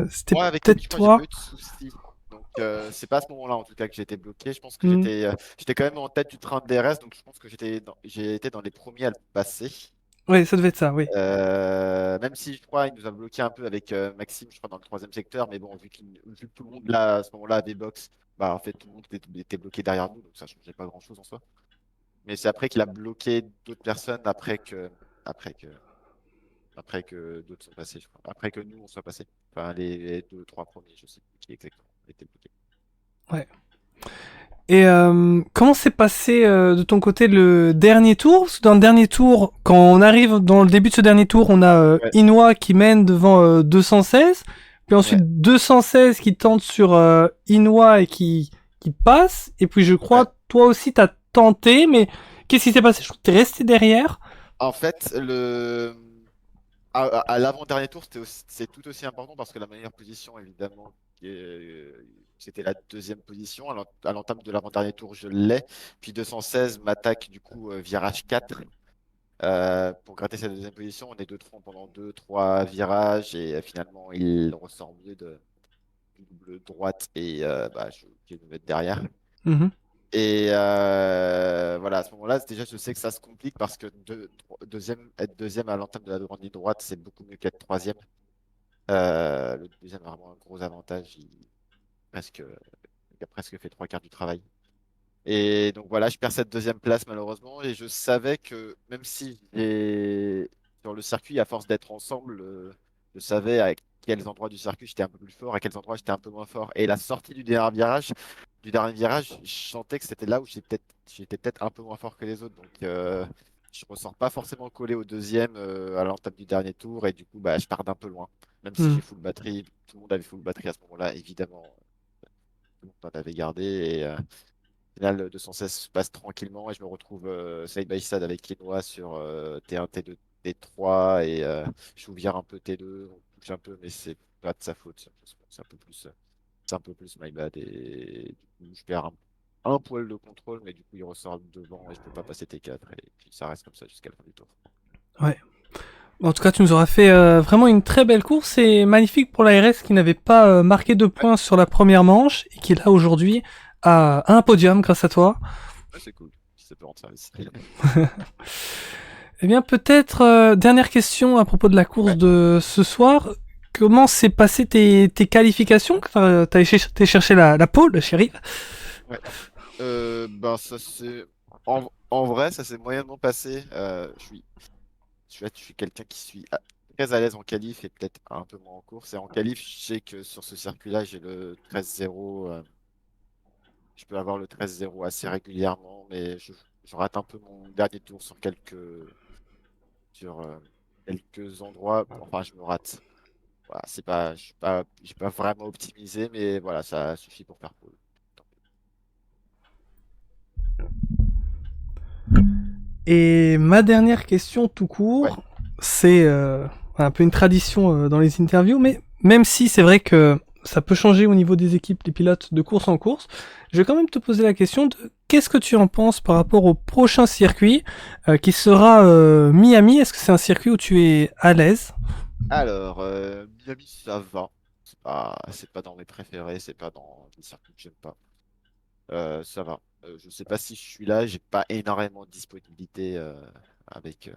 C'était Moi, avec peut-être toi. j'ai pas eu de soucis. Donc, c'est pas à ce moment-là en tout cas que j'ai été bloqué. Je pense que Mm. j'étais quand même en tête du train de DRS, donc je pense que j'ai été dans les premiers à le passer. Ouais, ça devait être ça, oui. Même si je crois il nous a bloqué un peu avec Maxime, je crois dans le troisième secteur, mais bon, vu que tout le monde là à ce moment-là avait box, bah en fait tout le monde était bloqué derrière nous, donc ça changeait pas grand-chose en soi. Mais c'est après qu'il a bloqué d'autres personnes après que d'autres sont passés, je crois. Après que nous on soit passés. Enfin les 2, 3 premiers, je sais plus qui exactement étaient bloqués. Ouais. Et comment s'est passé de ton côté le dernier tour? Parce que dans le dernier tour, quand on arrive dans le début de ce dernier tour, on a Ouais. Inoue qui mène devant 216. Puis Puis ensuite 216 qui tente sur Inwa et qui passe. Et puis je crois, toi aussi, t'as tenté, mais qu'est-ce qui s'est passé? Je crois que t'es resté derrière. En fait, à l'avant-dernier tour, c'est tout aussi important parce que la meilleure position, évidemment, c'était la deuxième position. À l'entame de l'avant-dernier tour, je l'ai. Puis 216 m'attaque du coup virage 4. Pour gratter cette deuxième position, on est deux troncs pendant 2-3 virages et finalement il ressort mieux du double droite et je vais nous mettre derrière. Mhm. Et voilà, à ce moment-là, déjà je sais que ça se complique parce que être deuxième à l'entame de la grande ligne droite, c'est beaucoup mieux qu'être troisième. Le deuxième a vraiment un gros avantage, il a presque fait trois quarts du travail. Et donc voilà, je perds cette deuxième place malheureusement. Et je savais que même si sur le circuit, à force d'être ensemble, je savais à quels endroits du circuit j'étais un peu plus fort, à quels endroits j'étais un peu moins fort. Et la sortie du dernier virage, je sentais que c'était là où j'étais peut-être un peu moins fort que les autres. Donc je ne ressens pas forcément collé au deuxième à l'entame du dernier tour. Et du coup, je pars d'un peu loin. Même si j'ai full batterie, tout le monde avait full batterie à ce moment-là, évidemment. Tout le monde en avait gardé. Et au final, 216 se passe tranquillement et je me retrouve side by side avec Kenoa sur T1, T2, T3 et je vire un peu T2, on touche un peu, mais c'est pas de sa faute. C'est un peu plus my bad et du coup, je perds un poil de contrôle, mais du coup, il ressort devant et je peux pas passer T4 et puis ça reste comme ça jusqu'à la fin du tour. Ouais. En tout cas, tu nous auras fait vraiment une très belle course et magnifique pour l'ARS qui n'avait pas marqué de points sur la première manche et qui là aujourd'hui a un podium grâce à toi. Ouais, c'est cool, ça peut rendre service. Eh bien, peut-être dernière question à propos de la course de ce soir. Comment s'est passé tes qualifications? T'as été chercher la pole, chérie. Ouais. Ça c'est en vrai, ça s'est moyennement passé. Je suis quelqu'un qui suis très à l'aise en qualif et peut-être un peu moins en course. Et en qualif, je sais que sur ce circuit-là, j'ai le 13-0. Je peux avoir le 13-0 assez régulièrement, mais je rate un peu mon dernier tour sur quelques endroits. Enfin, je me rate. Voilà, j'ai pas vraiment optimisé, mais voilà, ça suffit pour faire pole. Et ma dernière question tout court, Ouais. c'est un peu une tradition dans les interviews, mais même si c'est vrai que ça peut changer au niveau des équipes, des pilotes de course en course, je vais quand même te poser la question de qu'est-ce que tu en penses par rapport au prochain circuit qui sera Miami. Est-ce que c'est un circuit où tu es à l'aise? Alors, Miami, ça va. C'est pas dans mes préférés, c'est pas dans les circuits que j'aime pas. Ça va. Je sais pas si je suis là, j'ai pas énormément de disponibilité avec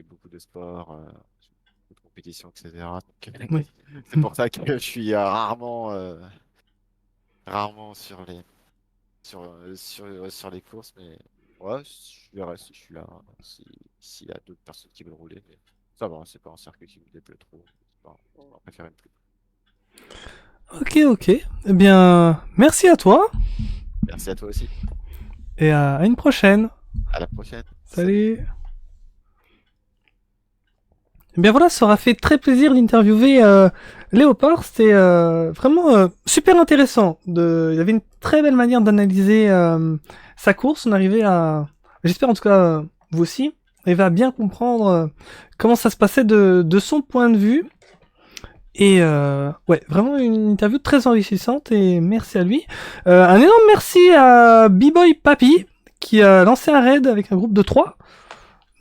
beaucoup de sports, beaucoup de compétitions, etc. Donc, Oui. c'est pour ça que je suis rarement sur les courses, mais ouais, je verrai si je suis là, s'il y a d'autres personnes qui veulent rouler, mais ça va, c'est pas un circuit qui me déplaît trop, c'est pas préféré non plus. Ok, ok. Eh bien, merci à toi Merci à toi aussi. et à une prochaine. À la prochaine. Salut. Eh bien voilà, ça aura fait très plaisir d'interviewer Léopard. C'était vraiment super intéressant. Il y avait une très belle manière d'analyser sa course. On arrivait à, j'espère en tout cas vous aussi, on arrivait à bien comprendre comment ça se passait de son point de vue. Et ouais, vraiment une interview très enrichissante et merci à lui. Un énorme merci à B-Boy Papy qui a lancé un raid avec un groupe de 3.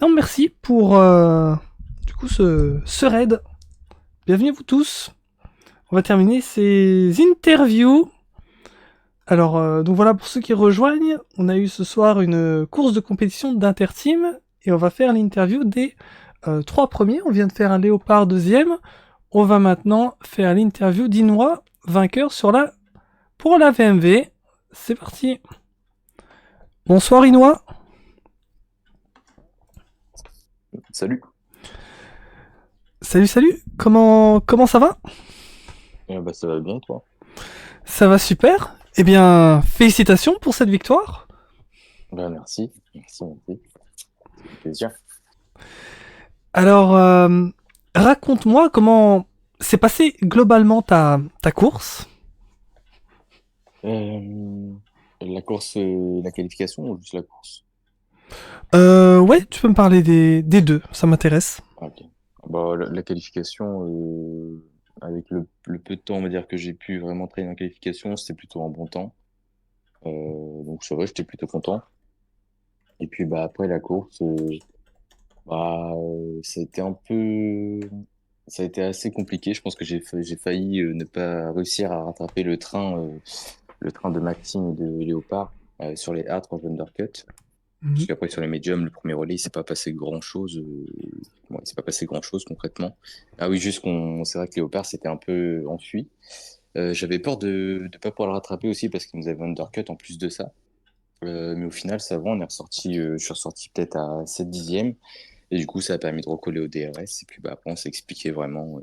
Non, merci pour du coup ce raid. Bienvenue vous tous. On va terminer ces interviews. Alors, donc voilà, pour ceux qui rejoignent, on a eu ce soir une course de compétition d'interteam et on va faire l'interview des 3 premiers. On vient de faire un Léopard deuxième. On va maintenant faire l'interview d'Inoa, vainqueur pour la VMV. C'est parti. Bonsoir Inoa. Salut. Salut. Comment ça va? Ça va bien, toi? Ça va super. Eh bien, félicitations pour cette victoire. Merci. C'est un plaisir. Alors, raconte-moi comment s'est passée globalement ta course? La course, la qualification ou juste la course? Ouais, tu peux me parler des deux, ça m'intéresse. Ok. Bah, la qualification, avec le peu de temps, on va dire, que j'ai pu vraiment traîner en qualification, c'était plutôt un bon temps. Donc ça va, j'étais plutôt content. Et puis bah après la course, ça a été ça a été assez compliqué. Je pense que j'ai failli ne pas réussir à rattraper le train de Maxime et de Léopard sur les hards en undercut. Parce qu'après sur les médiums, le premier relais, il s'est pas passé grand-chose. Bon, il s'est pas passé grand-chose concrètement. Ah oui, juste c'est vrai que Léopard s'était un peu enfui. J'avais peur de pas pouvoir le rattraper aussi parce qu'il nous avait undercut en plus de ça. Mais au final, ça va, on est ressorti, je suis ressorti peut-être à 7 dixièmes. Et du coup, ça a permis de recoller au DRS. Et puis bah, après, on s'est expliqué vraiment,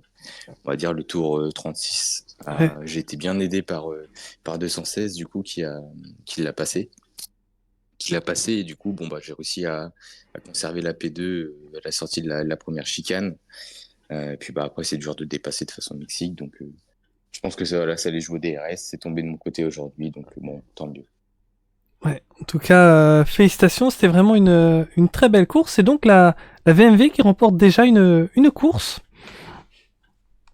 on va dire, le tour 36. Ouais. J'ai été bien aidé par 216, du coup, qui l'a passé. Et du coup, bon, bah, j'ai réussi à conserver la P2 à la sortie de la première chicane. Et puis bah, après, c'est dur de dépasser de façon mixique. Donc, je pense que ça, là, ça allait jouer au DRS. C'est tombé de mon côté aujourd'hui. Donc, bon, tant mieux. Ouais, en tout cas, félicitations, c'était vraiment une très belle course. Et donc la VMV qui remporte déjà une course.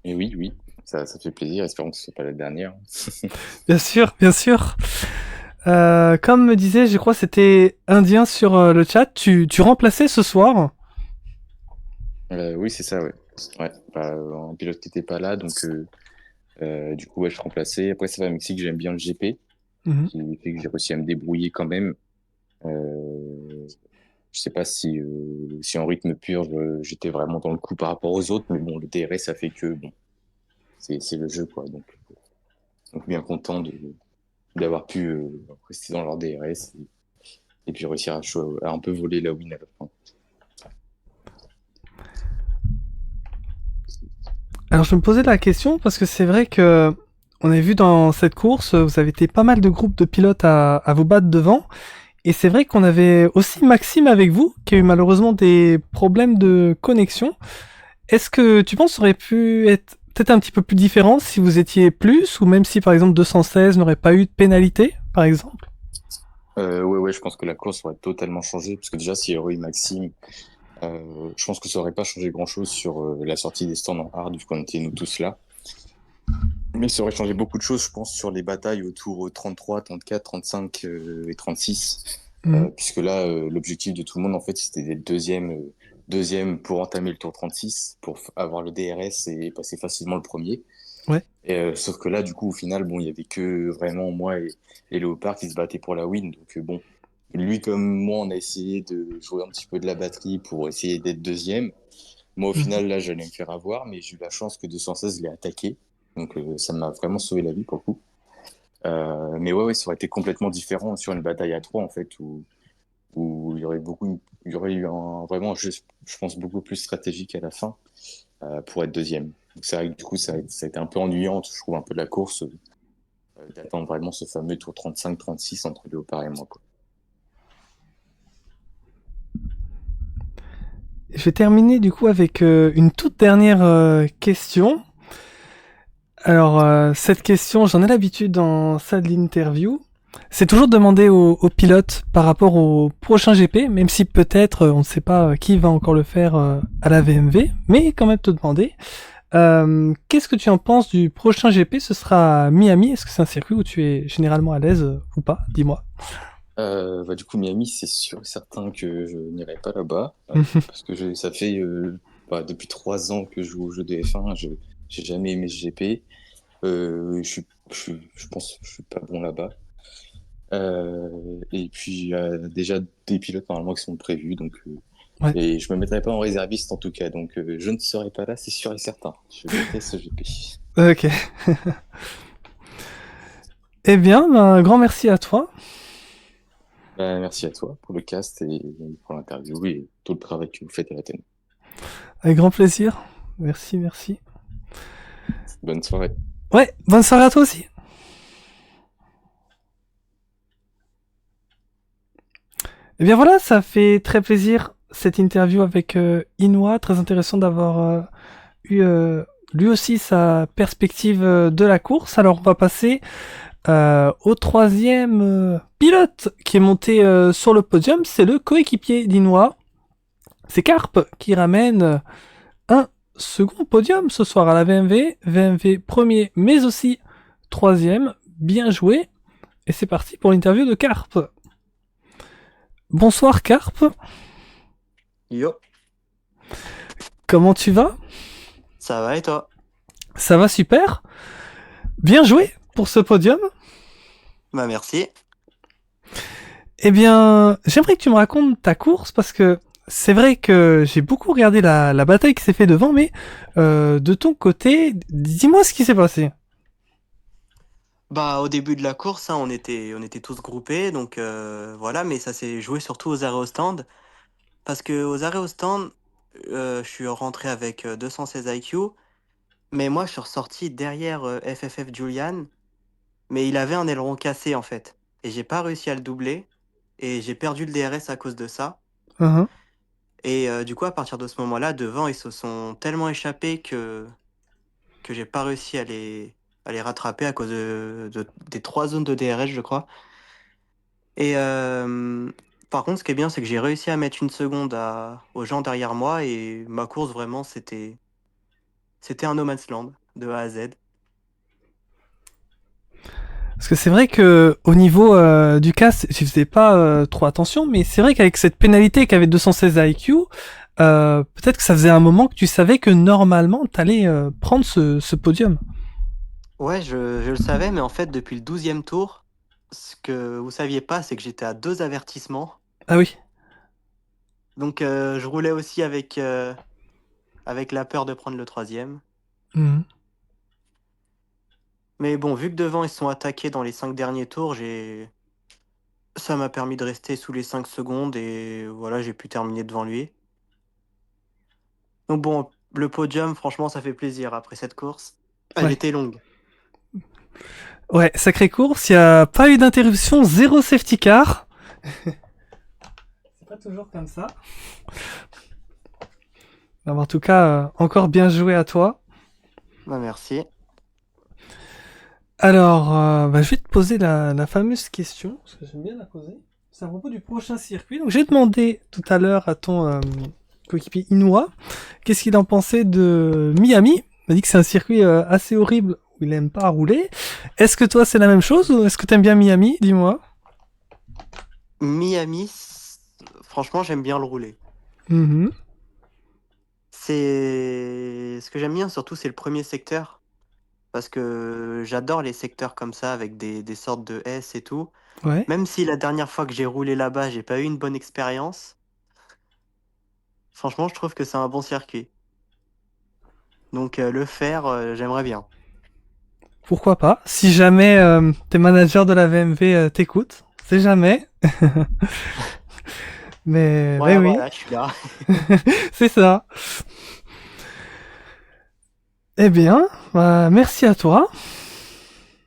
Et oui, ça fait plaisir. Espérons que ce soit pas la dernière. Bien sûr, bien sûr. Comme me disait, je crois que c'était Indien sur le chat, tu remplaçais ce soir. Oui, c'est ça, ouais. Ouais, bah, un pilote qui n'était pas là, donc du coup, ouais, je remplaçais. Après, ça va Mexique, j'aime bien le GP, qui fait que j'ai réussi à me débrouiller quand même. Je sais pas si en rythme pur, j'étais vraiment dans le coup par rapport aux autres, mais bon, le DRS, ça fait que, bon, c'est le jeu, quoi. Donc bien content d'avoir pu rester dans leur DRS et puis réussir à un peu voler la win à la fin. Alors je me posais la question parce que c'est vrai que on a vu dans cette course, vous avez été pas mal de groupes de pilotes à vous battre devant. Et c'est vrai qu'on avait aussi Maxime avec vous, qui a eu malheureusement des problèmes de connexion. Est-ce que tu penses que ça aurait pu être peut-être un petit peu plus différent si vous étiez plus, ou même si par exemple 216 n'aurait pas eu de pénalité, par exemple? Ouais, je pense que la course aurait totalement changé, parce que déjà, s'il y aurait eu Maxime, je pense que ça aurait pas changé grand-chose sur la sortie des stands en hard, vu qu'on était nous tous là. Mais ça aurait changé beaucoup de choses, je pense, sur les batailles autour 33, 34, 35 et 36. Puisque là, l'objectif de tout le monde, en fait, c'était d'être deuxième pour entamer le tour 36, pour avoir le DRS et passer facilement le premier. Ouais. Sauf que là, du coup, au final, bon, il y avait que vraiment moi et Léopard qui se battaient pour la win. Donc, bon, lui comme moi, on a essayé de jouer un petit peu de la batterie pour essayer d'être deuxième. Moi, au final, là, j'allais me faire avoir, mais j'ai eu la chance que 216 l'ait attaqué. Donc, ça m'a vraiment sauvé la vie pour le coup. Mais ouais, ça aurait été complètement différent sur une bataille à trois, en fait, où il y aurait eu vraiment, je pense, beaucoup plus stratégique à la fin pour être deuxième. Donc, c'est vrai que du coup, ça a été un peu ennuyant, je trouve, un peu de la course, d'attendre vraiment ce fameux tour 35-36 entre Léopard et moi, quoi. Je vais terminer du coup avec une toute dernière question. Alors, cette question, j'en ai l'habitude dans ça de l'interview. C'est toujours demander aux pilotes par rapport au prochain GP, même si peut-être on ne sait pas qui va encore le faire à la VMV, mais quand même te demander. Qu'est-ce que tu en penses du prochain GP? Ce sera à Miami. Est-ce que c'est un circuit où tu es généralement à l'aise ou pas? Dis-moi. Du coup, Miami, c'est sûr et certain que je n'irai pas là-bas, parce que ça fait depuis 3 ans que je joue au jeu de F1, j'ai jamais aimé ce GP. Je pense que je suis pas bon là-bas. Et puis, déjà des pilotes normalement qui sont prévus, donc Ouais. et je me mettrai pas en réserviste en tout cas, donc je ne serai pas là, c'est sûr et certain. Je déteste ce GP. Ok. Eh bien, un grand merci à toi. Merci à toi pour le cast et pour l'interview et tout le travail que vous faites à la télé. Avec grand plaisir. Merci, merci. Bonne soirée. Ouais, bonne soirée à toi aussi. Eh bien voilà, ça fait très plaisir cette interview avec Inouï. Très intéressant d'avoir eu lui aussi sa perspective de la course. Alors on va passer au troisième pilote qui est monté sur le podium, c'est le coéquipier d'Inoa. C'est Carp qui ramène un second podium ce soir à la VMV. VMV premier, mais aussi troisième. Bien joué. Et c'est parti pour l'interview de Carp. Bonsoir Carp. Yo, Comment tu vas? ça va et toi? Ça va super. Bien joué pour ce podium. Bah merci. Eh bien, j'aimerais que tu me racontes ta course parce que c'est vrai que j'ai beaucoup regardé la bataille qui s'est fait devant, mais de ton côté, dis-moi ce qui s'est passé. Bah au début de la course, hein, on était tous groupés, donc voilà, mais ça s'est joué surtout aux arrêts au stand. Parce que aux arrêts au stand, je suis rentré avec 216 IQ, mais moi je suis ressorti derrière FFF Julian, mais il avait un aileron cassé en fait. Et j'ai pas réussi à le doubler, et j'ai perdu le DRS à cause de ça. Mhm. Et du coup, à partir de ce moment-là, devant, ils se sont tellement échappés que j'ai pas réussi à les rattraper à cause des 3 zones de DRS, je crois. Et par contre, ce qui est bien, c'est que j'ai réussi à mettre une seconde aux gens derrière moi et ma course, vraiment, c'était un no man's land de A à Z. Parce que c'est vrai que au niveau du casque, j'y faisais pas trop attention, mais c'est vrai qu'avec cette pénalité qu'avait 216 IQ, peut-être que ça faisait un moment que tu savais que normalement t'allais prendre ce podium. Ouais, je le savais, mais en fait, depuis le 12e tour, ce que vous saviez pas, c'est que j'étais à 2 avertissements. Ah oui. Donc, je roulais aussi avec la peur de prendre le 3e. Mhm. Mais bon, vu que devant, ils se sont attaqués dans les 5 derniers tours, ça m'a permis de rester sous les 5 secondes et voilà, j'ai pu terminer devant lui. Donc bon, le podium, franchement, ça fait plaisir après cette course. Elle Ouais. était longue. Ouais, sacrée course, il n'y a pas eu d'interruption, zéro safety car. C'est pas toujours comme ça. Alors, en tout cas, encore bien joué à toi. Bah merci. Alors, je vais te poser la fameuse question, parce que j'aime bien la poser. C'est à propos du prochain circuit. Donc, j'ai demandé tout à l'heure à ton coéquipier Inoue, qu'est-ce qu'il en pensait de Miami. Il m'a dit que c'est un circuit assez horrible où il aime pas rouler. Est-ce que toi, c'est la même chose ou est-ce que t'aimes bien Miami? Dis-moi. Miami, franchement, j'aime bien le rouler. Mhm. Ce que j'aime bien surtout, c'est le premier secteur. Parce que j'adore les secteurs comme ça, avec des sortes de S et tout. Ouais. Même si la dernière fois que j'ai roulé là-bas, j'ai pas eu une bonne expérience. Franchement, je trouve que c'est un bon circuit. Donc le faire, j'aimerais bien. Pourquoi pas? Si jamais tes managers de la VMV t'écoutent, c'est jamais. Mais Ouais, oui, voilà, je suis là. c'est ça. Eh bien, merci à toi.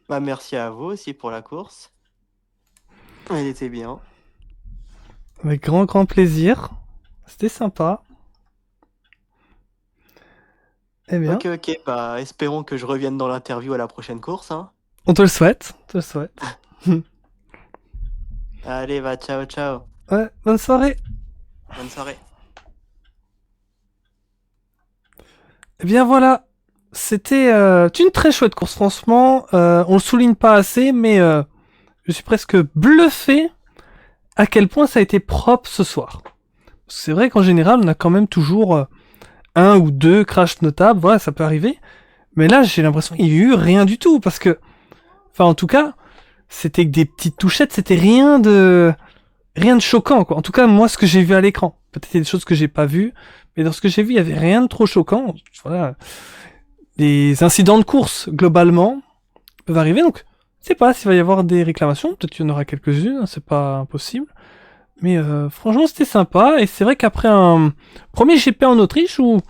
Bah, merci à vous aussi pour la course. Elle était bien. Avec grand plaisir. C'était sympa. Eh bien, Ok, bah espérons que je revienne dans l'interview à la prochaine course, hein. on te le souhaite. On te le souhaite. Allez, bah ciao, ciao. Ouais, bonne soirée. Bonne soirée. Eh bien voilà, c'était une très chouette course, franchement. On le souligne pas assez, mais je suis presque bluffé à quel point ça a été propre ce soir. C'est vrai qu'en général, on a quand même toujours un ou deux crashs notables, voilà, ça peut arriver. Mais là, j'ai l'impression qu'il y a eu rien du tout, parce que, enfin, en tout cas, c'était que des petites touchettes, c'était rien de choquant, quoi. En tout cas, moi, ce que j'ai vu à l'écran, peut-être il y a des choses que j'ai pas vues, mais dans ce que j'ai vu, il y avait rien de trop choquant. Voilà, les incidents de course globalement peuvent arriver, donc je sais pas s'il va y avoir des réclamations, peut-être qu'il y en aura quelques-unes, c'est pas impossible. Mais franchement, c'était sympa. Et c'est vrai qu'après un premier GP en Autriche où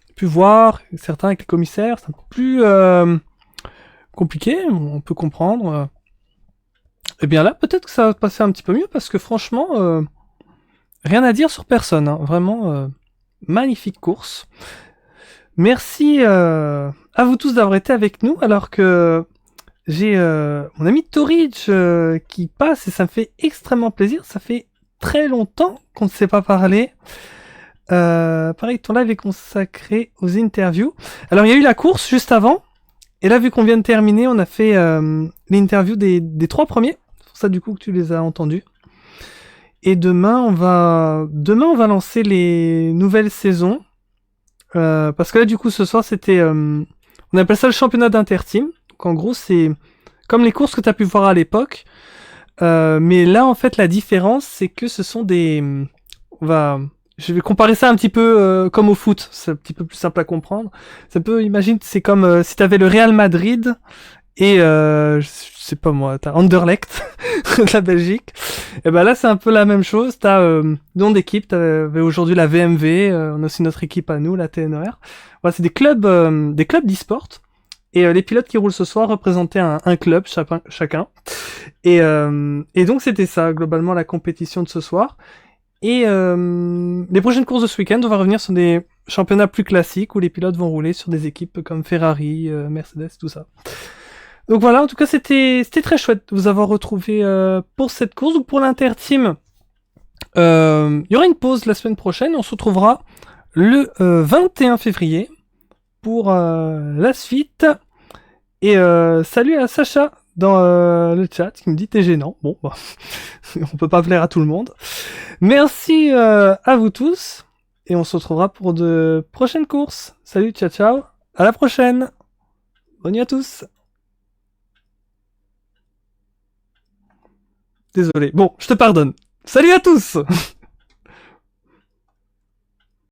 j'ai pu voir certains avec les commissaires, c'est un peu plus compliqué, on peut comprendre. Et bien là, peut-être que ça va passer un petit peu mieux parce que franchement, rien à dire sur personne. Hein. Vraiment, magnifique course. Merci à vous tous d'avoir été avec nous, alors que j'ai mon ami Torridge qui passe et ça me fait extrêmement plaisir. Ça fait très longtemps qu'on ne s'est pas parlé. Pareil, ton live est consacré aux interviews. Alors, il y a eu la course juste avant. Et là, vu qu'on vient de terminer, on a fait l'interview des 3 premiers. C'est pour ça, du coup, que tu les as entendus. Et demain, on va lancer les nouvelles saisons. Parce que là, du coup, ce soir, c'était... on appelle ça le championnat d'inter-team. Donc, en gros, c'est comme les courses que tu as pu voir à l'époque. Mais là, en fait, la différence, c'est que ce sont des... Je vais comparer ça un petit peu comme au foot. C'est un petit peu plus simple à comprendre. Ça peut, imagine, c'est comme si tu avais le Real Madrid et... je sais pas moi, t'as Anderlecht de la Belgique. Et ben là, c'est un peu la même chose. T'as nom d'équipe. T'avais aujourd'hui la VMV. On a aussi notre équipe à nous, la TNR. Voilà, c'est des clubs d'e-sport. Et les pilotes qui roulent ce soir représentaient un club chacun. Et donc c'était ça globalement la compétition de ce soir. Et les prochaines courses de ce week-end, on va revenir sur des championnats plus classiques où les pilotes vont rouler sur des équipes comme Ferrari, Mercedes, tout ça. Donc voilà, en tout cas c'était très chouette de vous avoir retrouvé pour cette course ou pour l'inter-team. Il y aura une pause la semaine prochaine, on se retrouvera le 21 février pour la suite. Et salut à Sacha dans le chat qui me dit t'es gênant. Bon, bah, on peut pas plaire à tout le monde. Merci à vous tous et on se retrouvera pour de prochaines courses. Salut, ciao ciao, à la prochaine. Bonne nuit à tous. Désolé. Bon, je te pardonne. Salut à tous.